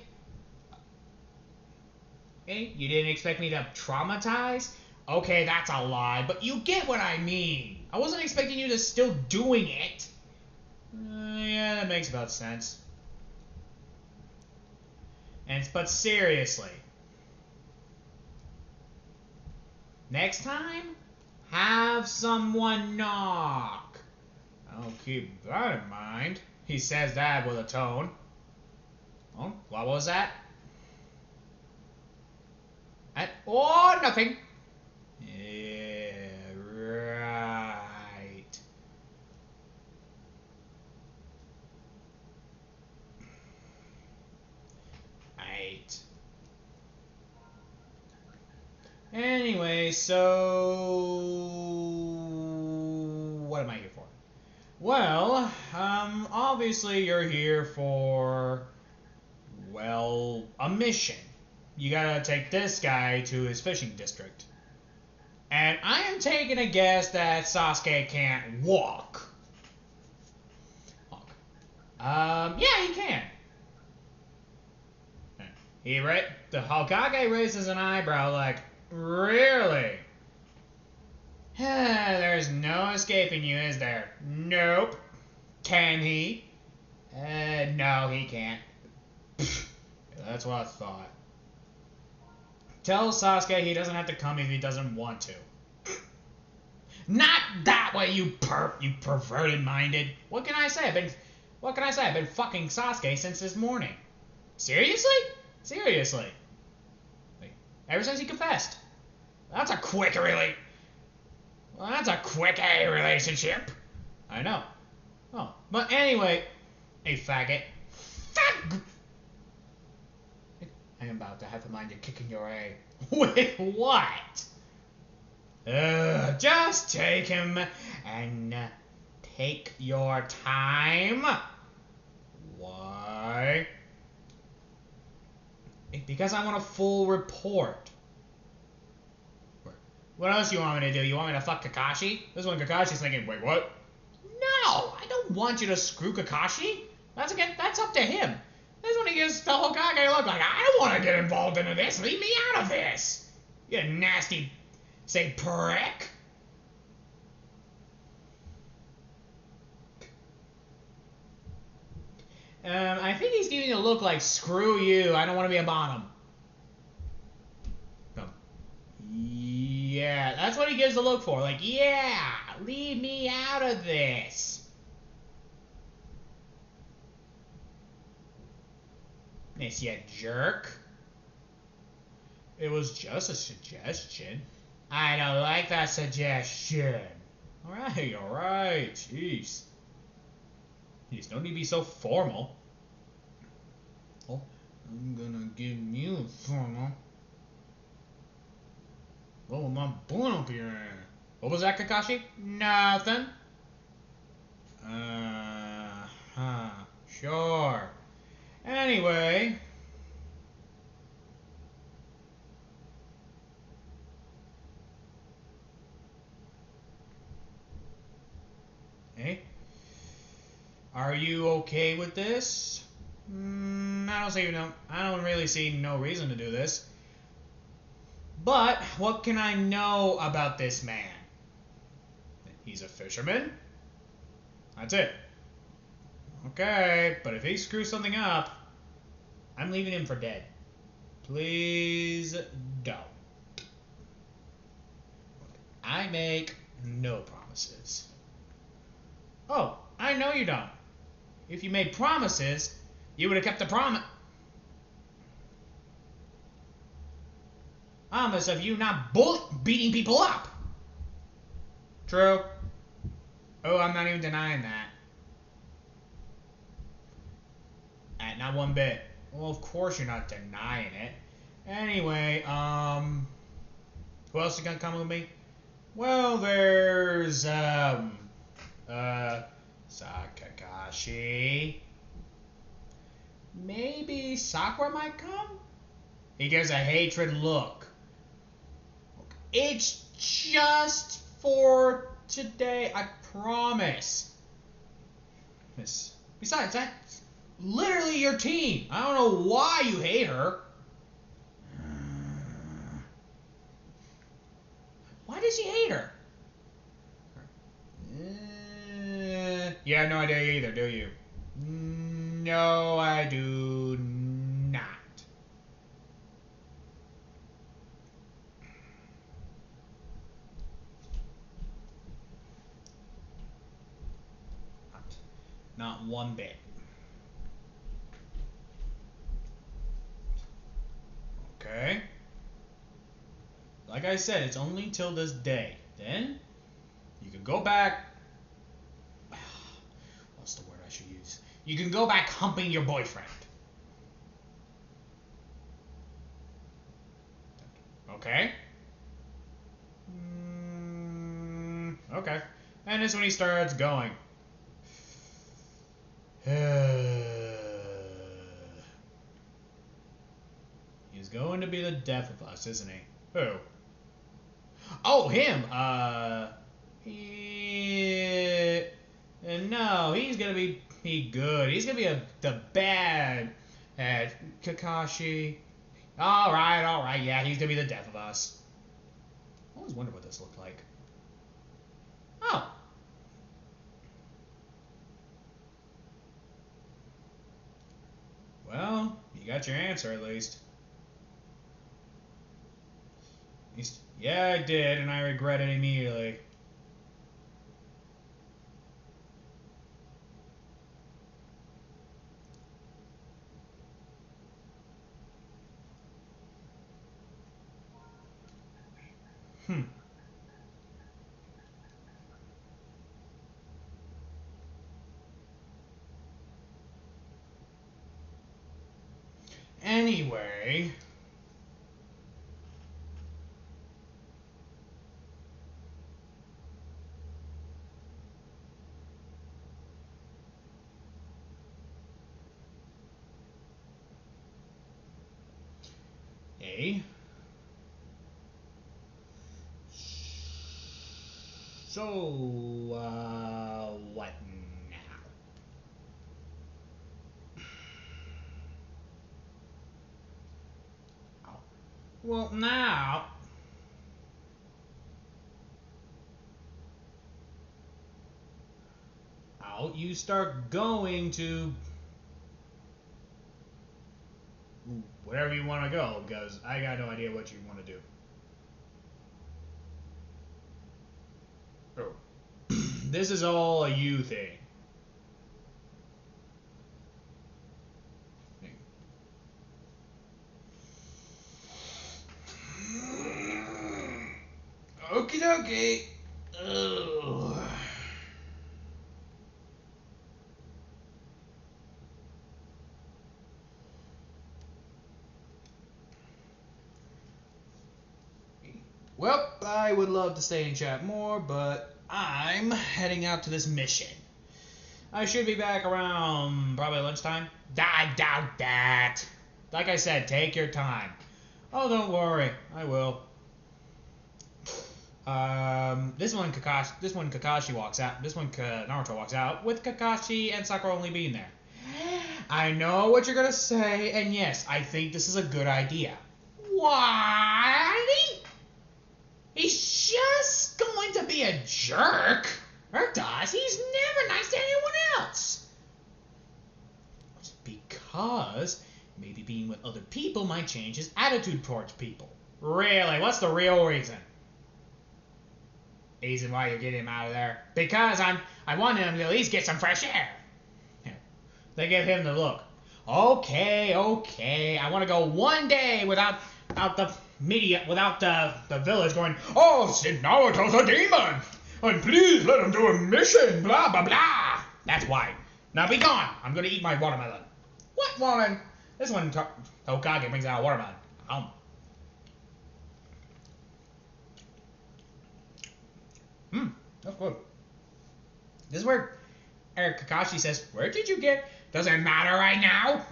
Okay, you didn't expect me to traumatize? Okay, that's a lie, but you get what I mean. I wasn't expecting you to still doing it. Yeah, that makes about sense. But seriously, next time, have someone knock. I'll keep that in mind. He says that with a tone. Oh, what was that? Nothing. Yeah, right. Right. Anyway, so what am I here for? Well, obviously you're here for, well, a mission. You gotta take this guy to his fishing district. And I am taking a guess that Sasuke can't walk. Yeah, he can. The Hokage raises an eyebrow like, really? There's no escaping you, is there? Nope. Can he? No, he can't. That's what I thought. Tell Sasuke he doesn't have to come if he doesn't want to. Not that way, you perverted-minded. What can I say? I've been fucking Sasuke since this morning. Seriously? Seriously. Ever since he confessed. That's a quick relationship. I know. Oh, but anyway, a faggot. I am about to have the mind of kicking your A. With what? Just take him and take your time. Why? Because I want a full report. What else you want me to do? You want me to fuck Kakashi? This is when Kakashi's thinking, wait, what? No, I don't want you to screw Kakashi. That's up to him. This is when he gives the Hokage a look like, I don't want to get involved into this. Leave me out of this. You nasty, prick. I think he's giving a look like, screw you, I don't want to be a bottom. Yeah, that's what he gives the look for. Like, yeah, leave me out of this. Miss you jerk. It was just a suggestion. I don't like that suggestion. Alright. Jeez. Jeez, don't need to be so formal. Oh, I'm gonna give you a formal. Oh, my bun up your ass. What was that, Kakashi? Nothing. Sure. Anyway. Hey? Are you okay with this? I don't really see no reason to do this. But what can I know about this man? He's a fisherman. That's it. Okay, but if he screws something up, I'm leaving him for dead. Please don't. I make no promises. Oh, I know you don't. If you made promises, you would have kept the promise. Promise of you not beating people up. True. Oh, I'm not even denying that. Not one bit. Well, of course you're not denying it. Anyway, who else is gonna come with me? Well, there's, Sakakashi. Maybe Sakura might come? He gives a hatred look. It's just for today, I promise. Besides, that's literally your team. I don't know why you hate her. Why does he hate her? You have no idea either, do you? No, I do not. Not one bit. Okay. Like I said, it's only till this day. Then, you can go back. What's the word I should use? You can go back humping your boyfriend. Okay? Okay. And that's when he starts going. He's going to be the death of us, isn't he? Who? Oh, him! No, he's gonna be good. He's gonna be the bad Kakashi. Alright, yeah, he's gonna be the death of us. I always wondered what this looked like. Oh. Well, you got your answer at least. Yeah, I did, and I regret it immediately. Anyway. So, what now? Well, now... you start going to... wherever you want to go, because I got no idea what you want to do. Oh. This is all a you thing. Okay. Ugh. Well, I would love to stay and chat more, but I'm heading out to this mission. I should be back around probably lunchtime. I doubt that. Like I said, take your time. Oh, don't worry, I will. This one Kakashi walks out. This one Naruto walks out with Kakashi and Sakura only being there. I know what you're gonna say, and yes, I think this is a good idea. Why? He's just going to be a jerk. Or does? He's never nice to anyone else. It's because maybe being with other people might change his attitude towards people. Really? What's the real reason? Reason why you're getting him out of there? Because I want him to at least get some fresh air. Yeah. They give him the look. Okay. I want to go one day without the media, without the village going, oh, Naruto's a demon, and please let him do a mission, blah, blah, blah. That's why. Now be gone. I'm going to eat my watermelon. What watermelon? This one, Hokage brings out a watermelon. That's good. This is where Kakashi says, where did you get? Doesn't matter right now.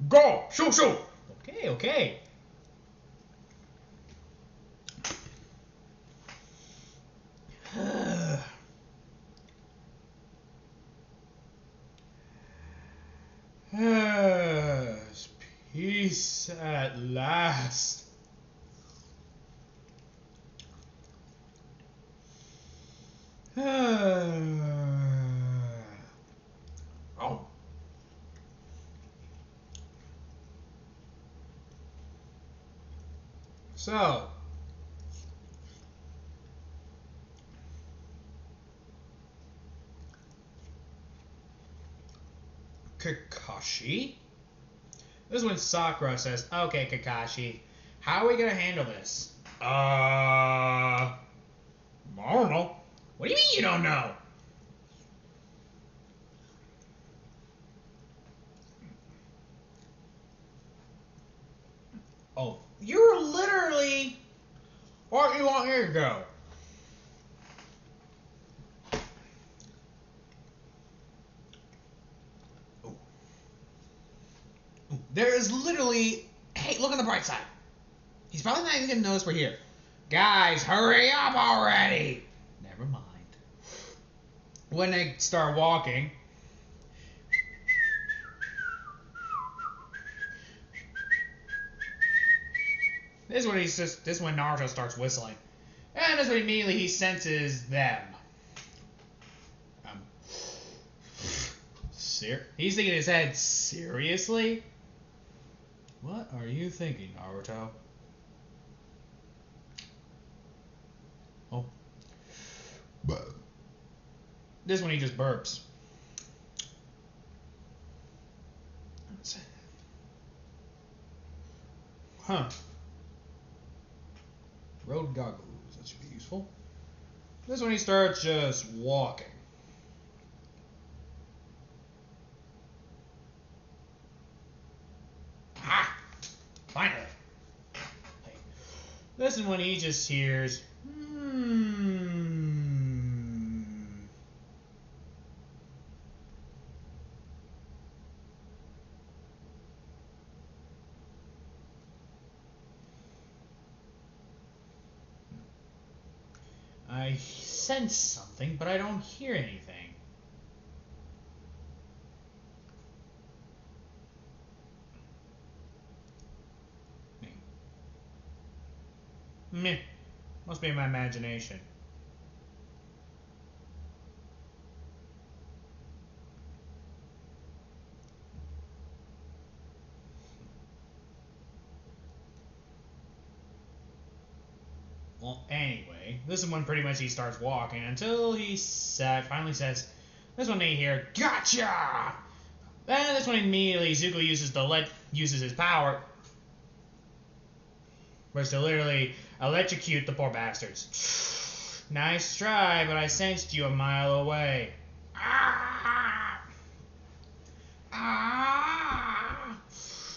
Go, shoot. Okay. Peace at last. Oh. So, Kakashi? This is when Sakura says, okay, Kakashi, how are we gonna handle this? I don't know. What do you mean you don't know? Oh, you're literally... What do you want me to go? There is literally... Hey, look on the bright side. He's probably not even going to notice we're here. Guys, hurry up already! Never mind. When they start walking... This is when Naruto starts whistling. And this is when immediately he senses them. He's thinking in his head, seriously? What are you thinking, Naruto? Oh. This one he just burps. Huh. Road goggles, that should be useful. This one he starts just walking. Finally. This is when he just hears, I sense something, but I don't hear anything. Meh. Must be my imagination. Well, anyway, this is when pretty much he starts walking until he finally says, this one they hear, gotcha! Then this one immediately Zuko uses his power, which to literally electrocute the poor bastards. Nice try, but I sensed you a mile away. Ah! Ah!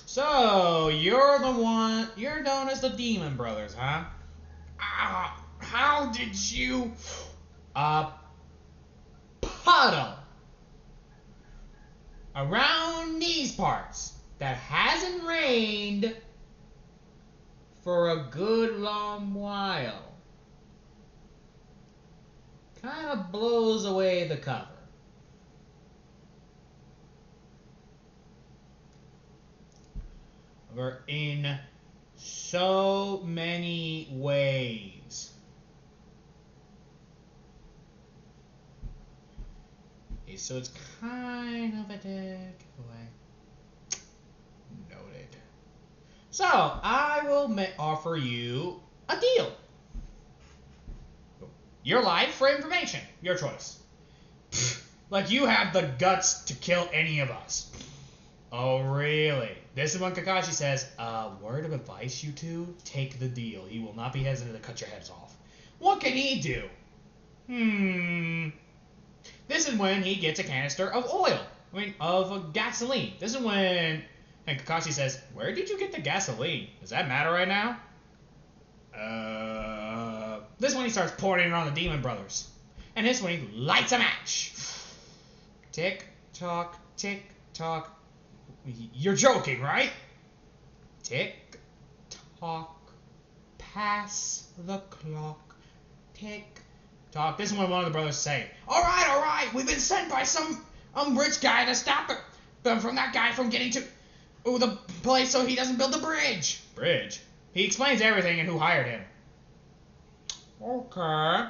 So, you're known as the Demon Brothers, huh? Ah! How did you... puddle around these parts that hasn't rained for a good long while. Kind of blows away the cover. We're in so many ways. Okay, so it's kind of a dead giveaway. Noted. So, I will offer you a deal. Your life for information. Your choice. Like you have the guts to kill any of us. Oh, really? This is when Kakashi says, word of advice, you two, take the deal. He will not be hesitant to cut your heads off. What can he do? This is when he gets a canister of oil. Of gasoline. This is when... And Kakashi says, where did you get the gasoline? Does that matter right now? This one he starts pouring it on the Demon Brothers. And this one he lights a match. Tick, tock, tick, tock. You're joking, right? Tick, tock, pass the clock. Tick, tock. This is when one of the brothers say, all right, we've been sent by some rich guy to stop from that guy from getting to the place so he doesn't build the bridge. Bridge? He explains everything and who hired him. Okay.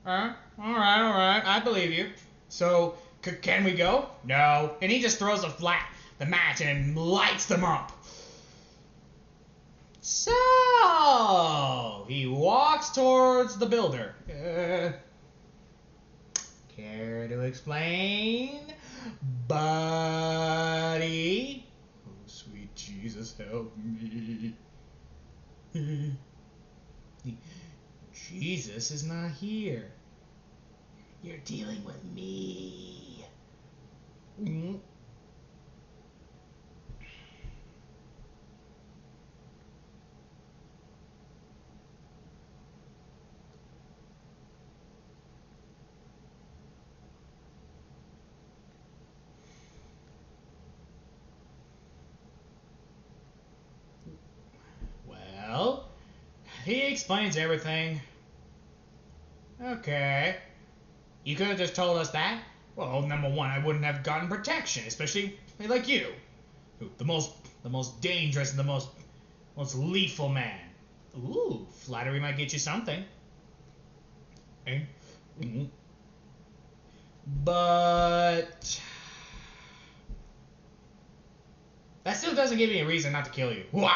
Alright, I believe you. So, can we go? No. And he just throws the match and it lights them up. So, he walks towards the builder. Care to explain, buddy? Oh, sweet Jesus, help me. Jesus is not here. You're dealing with me. Well, he explains everything. Okay. You could have just told us that. Well, number one, I wouldn't have gotten protection, especially like you. The most dangerous and the most lethal man. Ooh, flattery might get you something. Okay. But that still doesn't give me a reason not to kill you. What?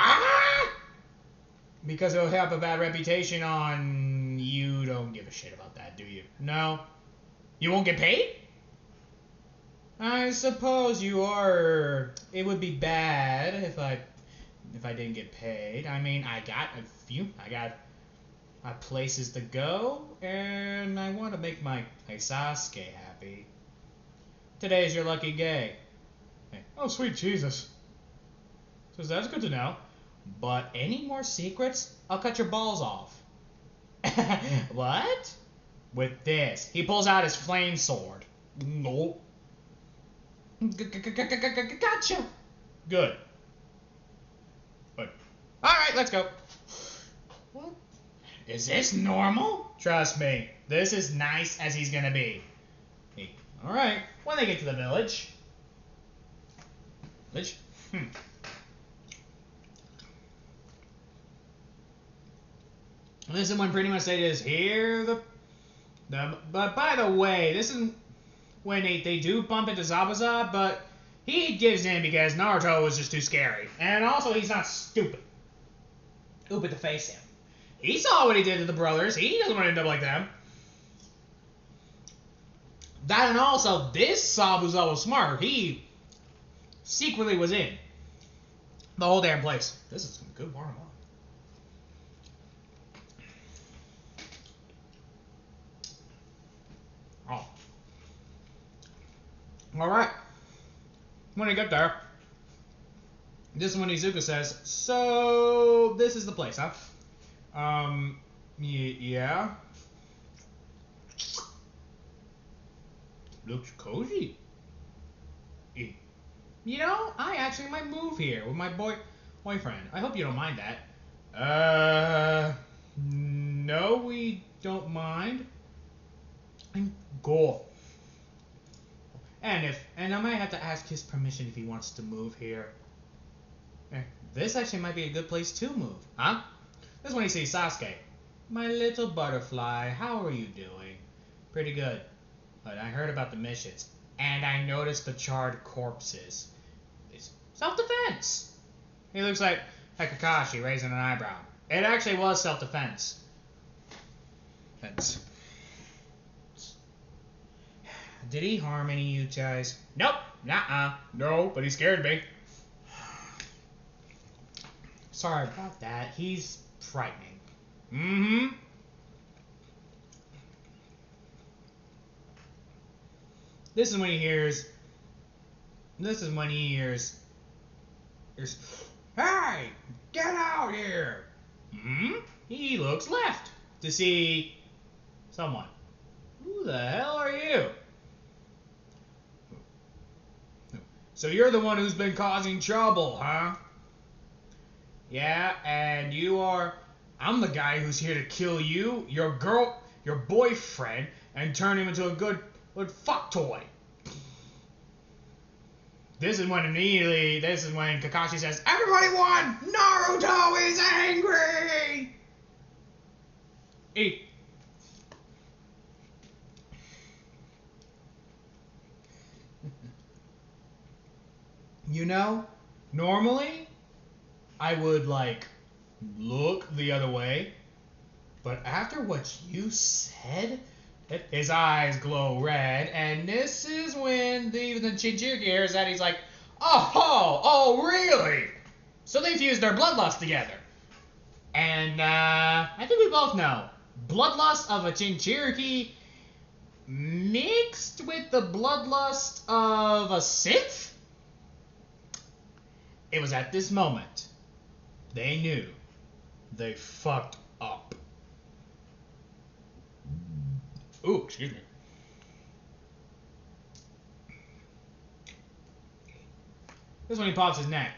Because it'll have a bad reputation on... You don't give a shit about that, do you? No? You won't get paid? I suppose you are... It would be bad if I didn't get paid. I mean, I got places to go, and I want to make my Sasuke happy. Today's your lucky day. Oh, sweet Jesus. So that's good to know. But any more secrets, I'll cut your balls off. What? With this. He pulls out his flame sword. Nope. Gotcha. Good. Alright, let's go. What? Is this normal? Trust me, this is nice as he's gonna be. Alright, when they get to the village. This is when pretty much they just hear but by the way, this is when they do bump into Zabuza, but he gives in because Naruto was just too scary. And also, he's not stupid. Stupid to face him. He saw what he did to the brothers. He doesn't want to end up like them. That and also, this Zabuza was smart. He secretly was in the whole damn place. This is some good watermelon. Oh. Alright. When you get there, this is when Izuku says, so this is the place, huh? Yeah. Looks cozy. You know, I actually might move here with my boyfriend. I hope you don't mind that. No, we don't mind. Go. And I might have to ask his permission if he wants to move here. This actually might be a good place to move, huh? This is when you see Sasuke. My little butterfly, how are you doing? Pretty good. But I heard about the missions, and I noticed the charred corpses. It's self-defense. He looks like Kakashi raising an eyebrow. It actually was self-defense. Did he harm any of you guys? Nope. Nuh-uh. No, but he scared me. Sorry about that. He's frightening. Mm-hmm. This is when he hears, hey, get out here. He looks left to see someone. Who the hell are you? So you're the one who's been causing trouble, huh? Yeah, and you are... I'm the guy who's here to kill you, your boyfriend, and turn him into a good fuck toy. This is when Kakashi says, everybody won! Naruto is angry! You know, normally, I would, look the other way, but after what you said, his eyes glow red, and this is when the Jinchuriki hears that. He's like, oh, really? So they fused their bloodlust together. And, I think we both know, bloodlust of a Jinchuriki mixed with the bloodlust of a Sith? It was at this moment they knew they fucked up. Ooh, excuse me. This is when he pops his neck.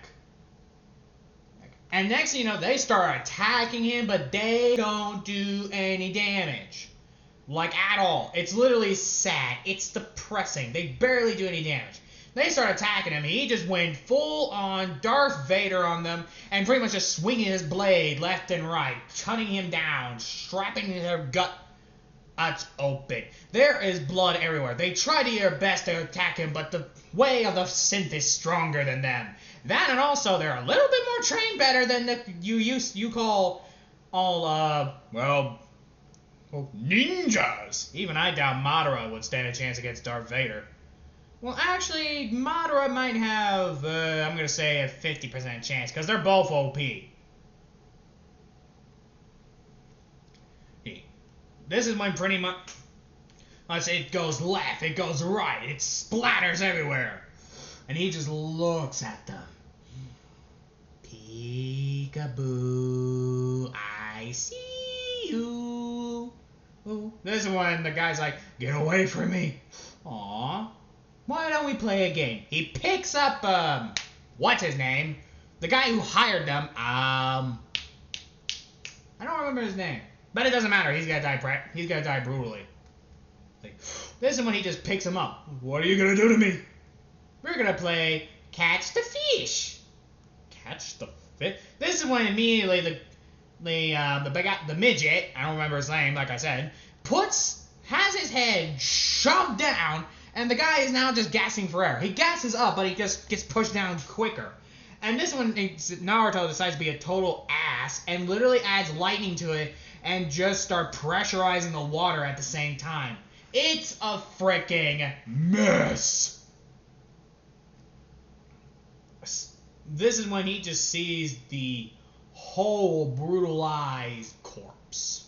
And next thing you know, they start attacking him, but they don't do any damage. At all. It's literally sad. It's depressing. They barely do any damage. They start attacking him. He just went full on Darth Vader on them and pretty much just swinging his blade left and right, cutting him down, strapping their gut open. There is blood everywhere. They try to do their best to attack him, but the way of the synth is stronger than them. That, and also they're a little bit more trained better than you call all ninjas. Even I doubt Madara would stand a chance against Darth Vader. Well, actually, Madara might have, I'm going to say a 50% chance, because they're both OP. This is when pretty much, it goes left, it goes right, it splatters everywhere. And he just looks at them. Peekaboo, I see you. Ooh. This is when the guy's like, get away from me. Aww. Why don't we play a game? He picks up, what's his name? The guy who hired them, I don't remember his name. But it doesn't matter, he's gonna die brutally. This is when he just picks him up. What are you gonna do to me? We're gonna play Catch the Fish. Catch the Fish? This is when immediately the midget, I don't remember his name, like I said, has his head shoved down, and the guy is now just gasping for air. He gasses up, but he just gets pushed down quicker. And this one, Naruto decides to be a total ass and literally adds lightning to it and just start pressurizing the water at the same time. It's a freaking mess. This is when he just sees the whole brutalized corpse.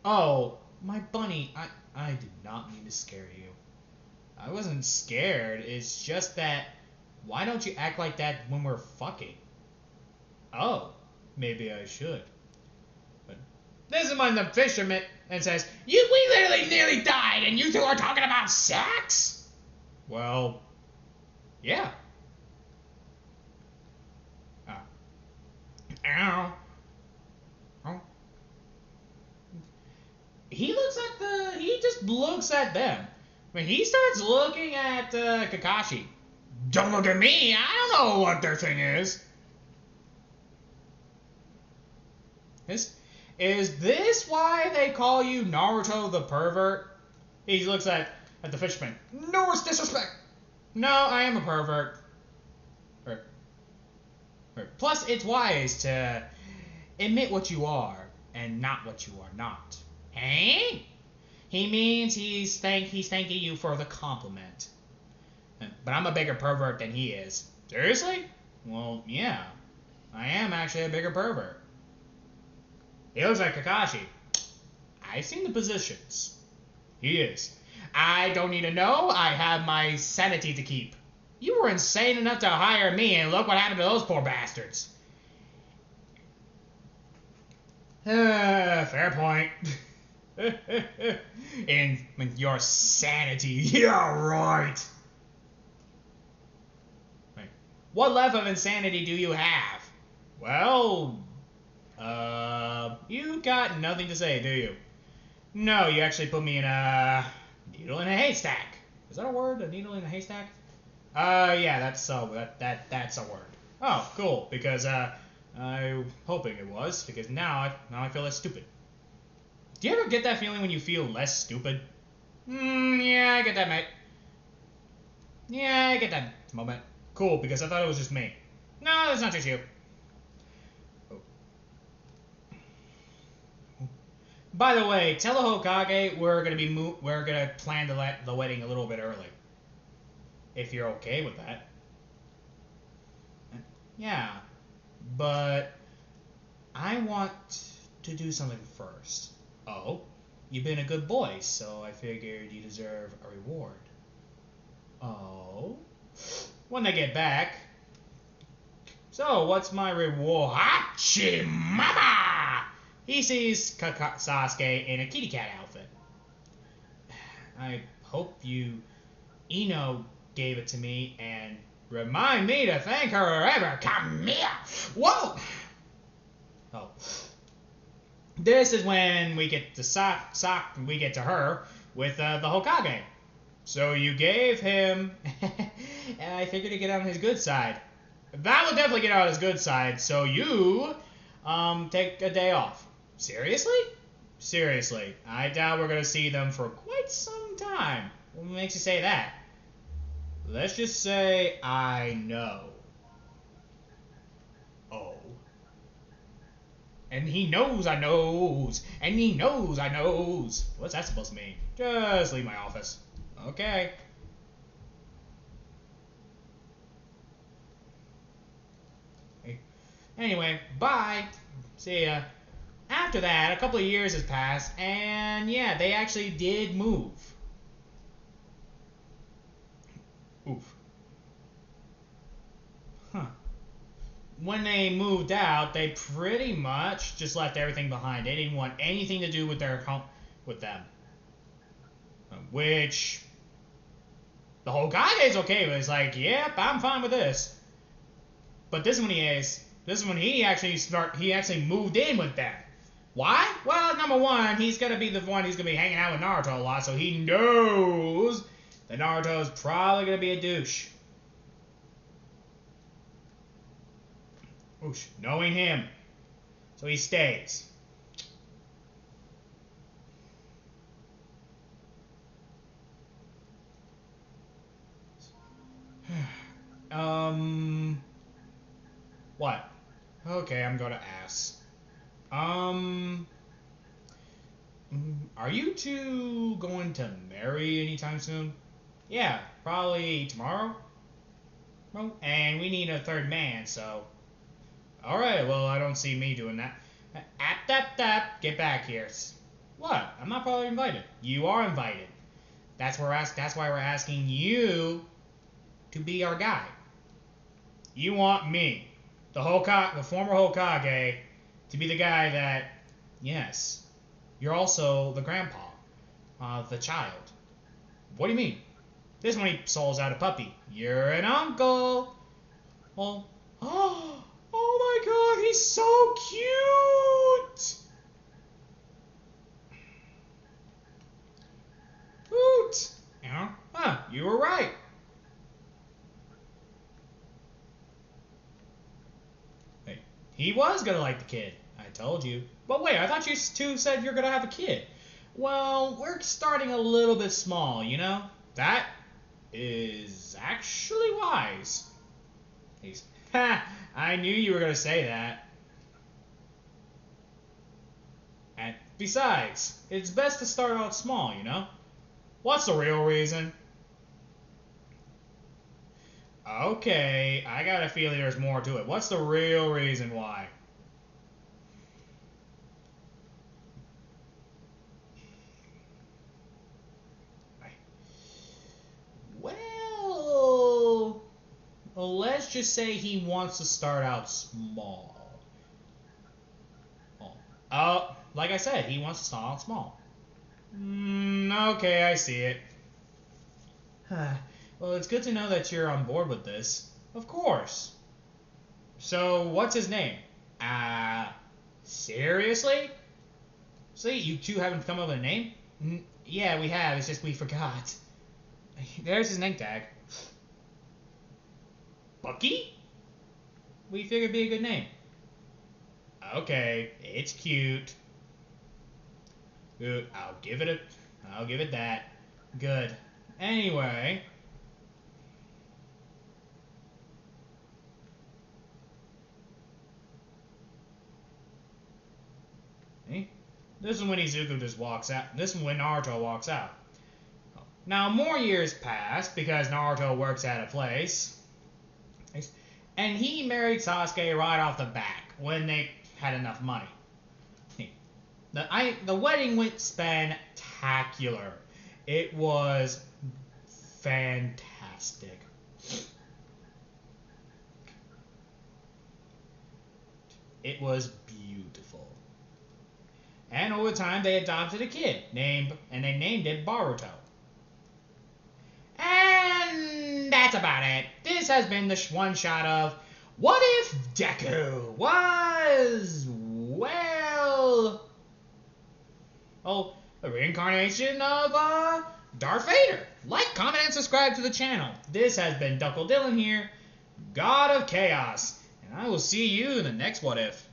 Oh, my bunny, I did not mean to scare you. I wasn't scared, it's just that, why don't you act like that when we're fucking? Oh, maybe I should. But this is when the fisherman and says, we literally nearly died and you two are talking about sex? Well, yeah. Ow. Oh. He just looks at them. When he starts looking at Kakashi. Don't look at me, I don't know what their thing is. Is this why they call you Naruto the pervert? He looks at the fisherman. No, it's disrespect. No, I am a pervert. Plus, it's wise to admit what you are and not what you are not. Hey? He means he's thanking you for the compliment. But I'm a bigger pervert than he is. Seriously? Well, yeah. I am actually a bigger pervert. He looks like Kakashi. I've seen the positions. He is. I don't need to know. I have my sanity to keep. You were insane enough to hire me, and look what happened to those poor bastards. Fair point. And your sanity. Yeah, right. What level of insanity do you have? Well, you got nothing to say, do you? No, you actually put me in a needle in a haystack. Is that a word? A needle in a haystack? Yeah, that's a word. Oh, cool. Because I'm hoping it was. Because now I feel less stupid. Do you ever get that feeling when you feel less stupid? Yeah, I get that, mate. Yeah, I get that moment. Cool, because I thought it was just me. No, it's not just you. Oh. By the way, tell the Hokage we're gonna plan the wedding a little bit early. If you're okay with that. Yeah, but I want to do something first. Oh, you've been a good boy, so I figured you deserve a reward. Oh, when I get back. So, what's my reward? Hachimama! He sees Sasuke in a kitty cat outfit. I hope Ino gave it to me and remind me to thank her forever. Come here! Whoa! Oh. This is when we get to we get to her with the Hokage. So you gave him, and I figured to get on his good side. That would definitely get on his good side. So you, take a day off. Seriously? Seriously. I doubt we're gonna see them for quite some time. What makes you say that? Let's just say I know. Oh. And he knows I knows. And he knows I knows. What's that supposed to mean? Just leave my office. Okay. Anyway, bye. See ya. After that, a couple of years has passed, and yeah, they actually did move. Oof. Huh. When they moved out, they pretty much just left everything behind. They didn't want anything to do with with them. Which the whole Hokage is okay with. It's like, yep, I'm fine with this. But this one This is when he actually moved in with them. Why? Well, number one, he's gonna be the one who's gonna be hanging out with Naruto a lot, so he knows that Naruto's probably gonna be a douche. Oosh, knowing him. So he stays. What? Okay, I'm gonna ask. Are you two going to marry anytime soon? Yeah, probably tomorrow. Oh, and we need a third man, so. Alright, well, I don't see me doing that. Get back here. What? I'm not probably invited. You are invited. That's why we're asking you to be our guide. You want me, the former Hokage, to be the guy that, yes, you're also the grandpa of the child. What do you mean? This one he souls out a puppy. You're an uncle. Well, oh my God, he's so cute. Hoot. Yeah. Huh, you were right. Hey, he was gonna like the kid. I told you. But wait, I thought you two said you're gonna have a kid. Well, we're starting a little bit small, you know? That is actually wise. I knew you were gonna say that. And besides, it's best to start out small, you know? What's the real reason? Okay, I got a feeling there's more to it. What's the real reason why? Well, let's just say he wants to start out small. Like I said, he wants to start out small. Okay, I see it. Well, it's good to know that you're on board with this. Of course. So, what's his name? Seriously? See, you two haven't come up with a name? Yeah, we have. It's just we forgot. There's his name tag. Bucky? We figured it'd be a good name. Okay, it's cute. Good. I'll give it that. Good. Anyway. See? This is when Izuku just walks out. This is when Naruto walks out. Now, more years pass because Naruto works at a place. And he married Sasuke right off the back when they had enough money. The wedding went spectacular. It was fantastic. It was beautiful. And over time, they adopted a kid and they named it Boruto. And that's about it. This has been the one shot of What If Deku was, well, the reincarnation of Darth Vader. Like, comment, and subscribe to the channel. This has been Dunkle Dylan here, God of Chaos, and I will see you in the next What If.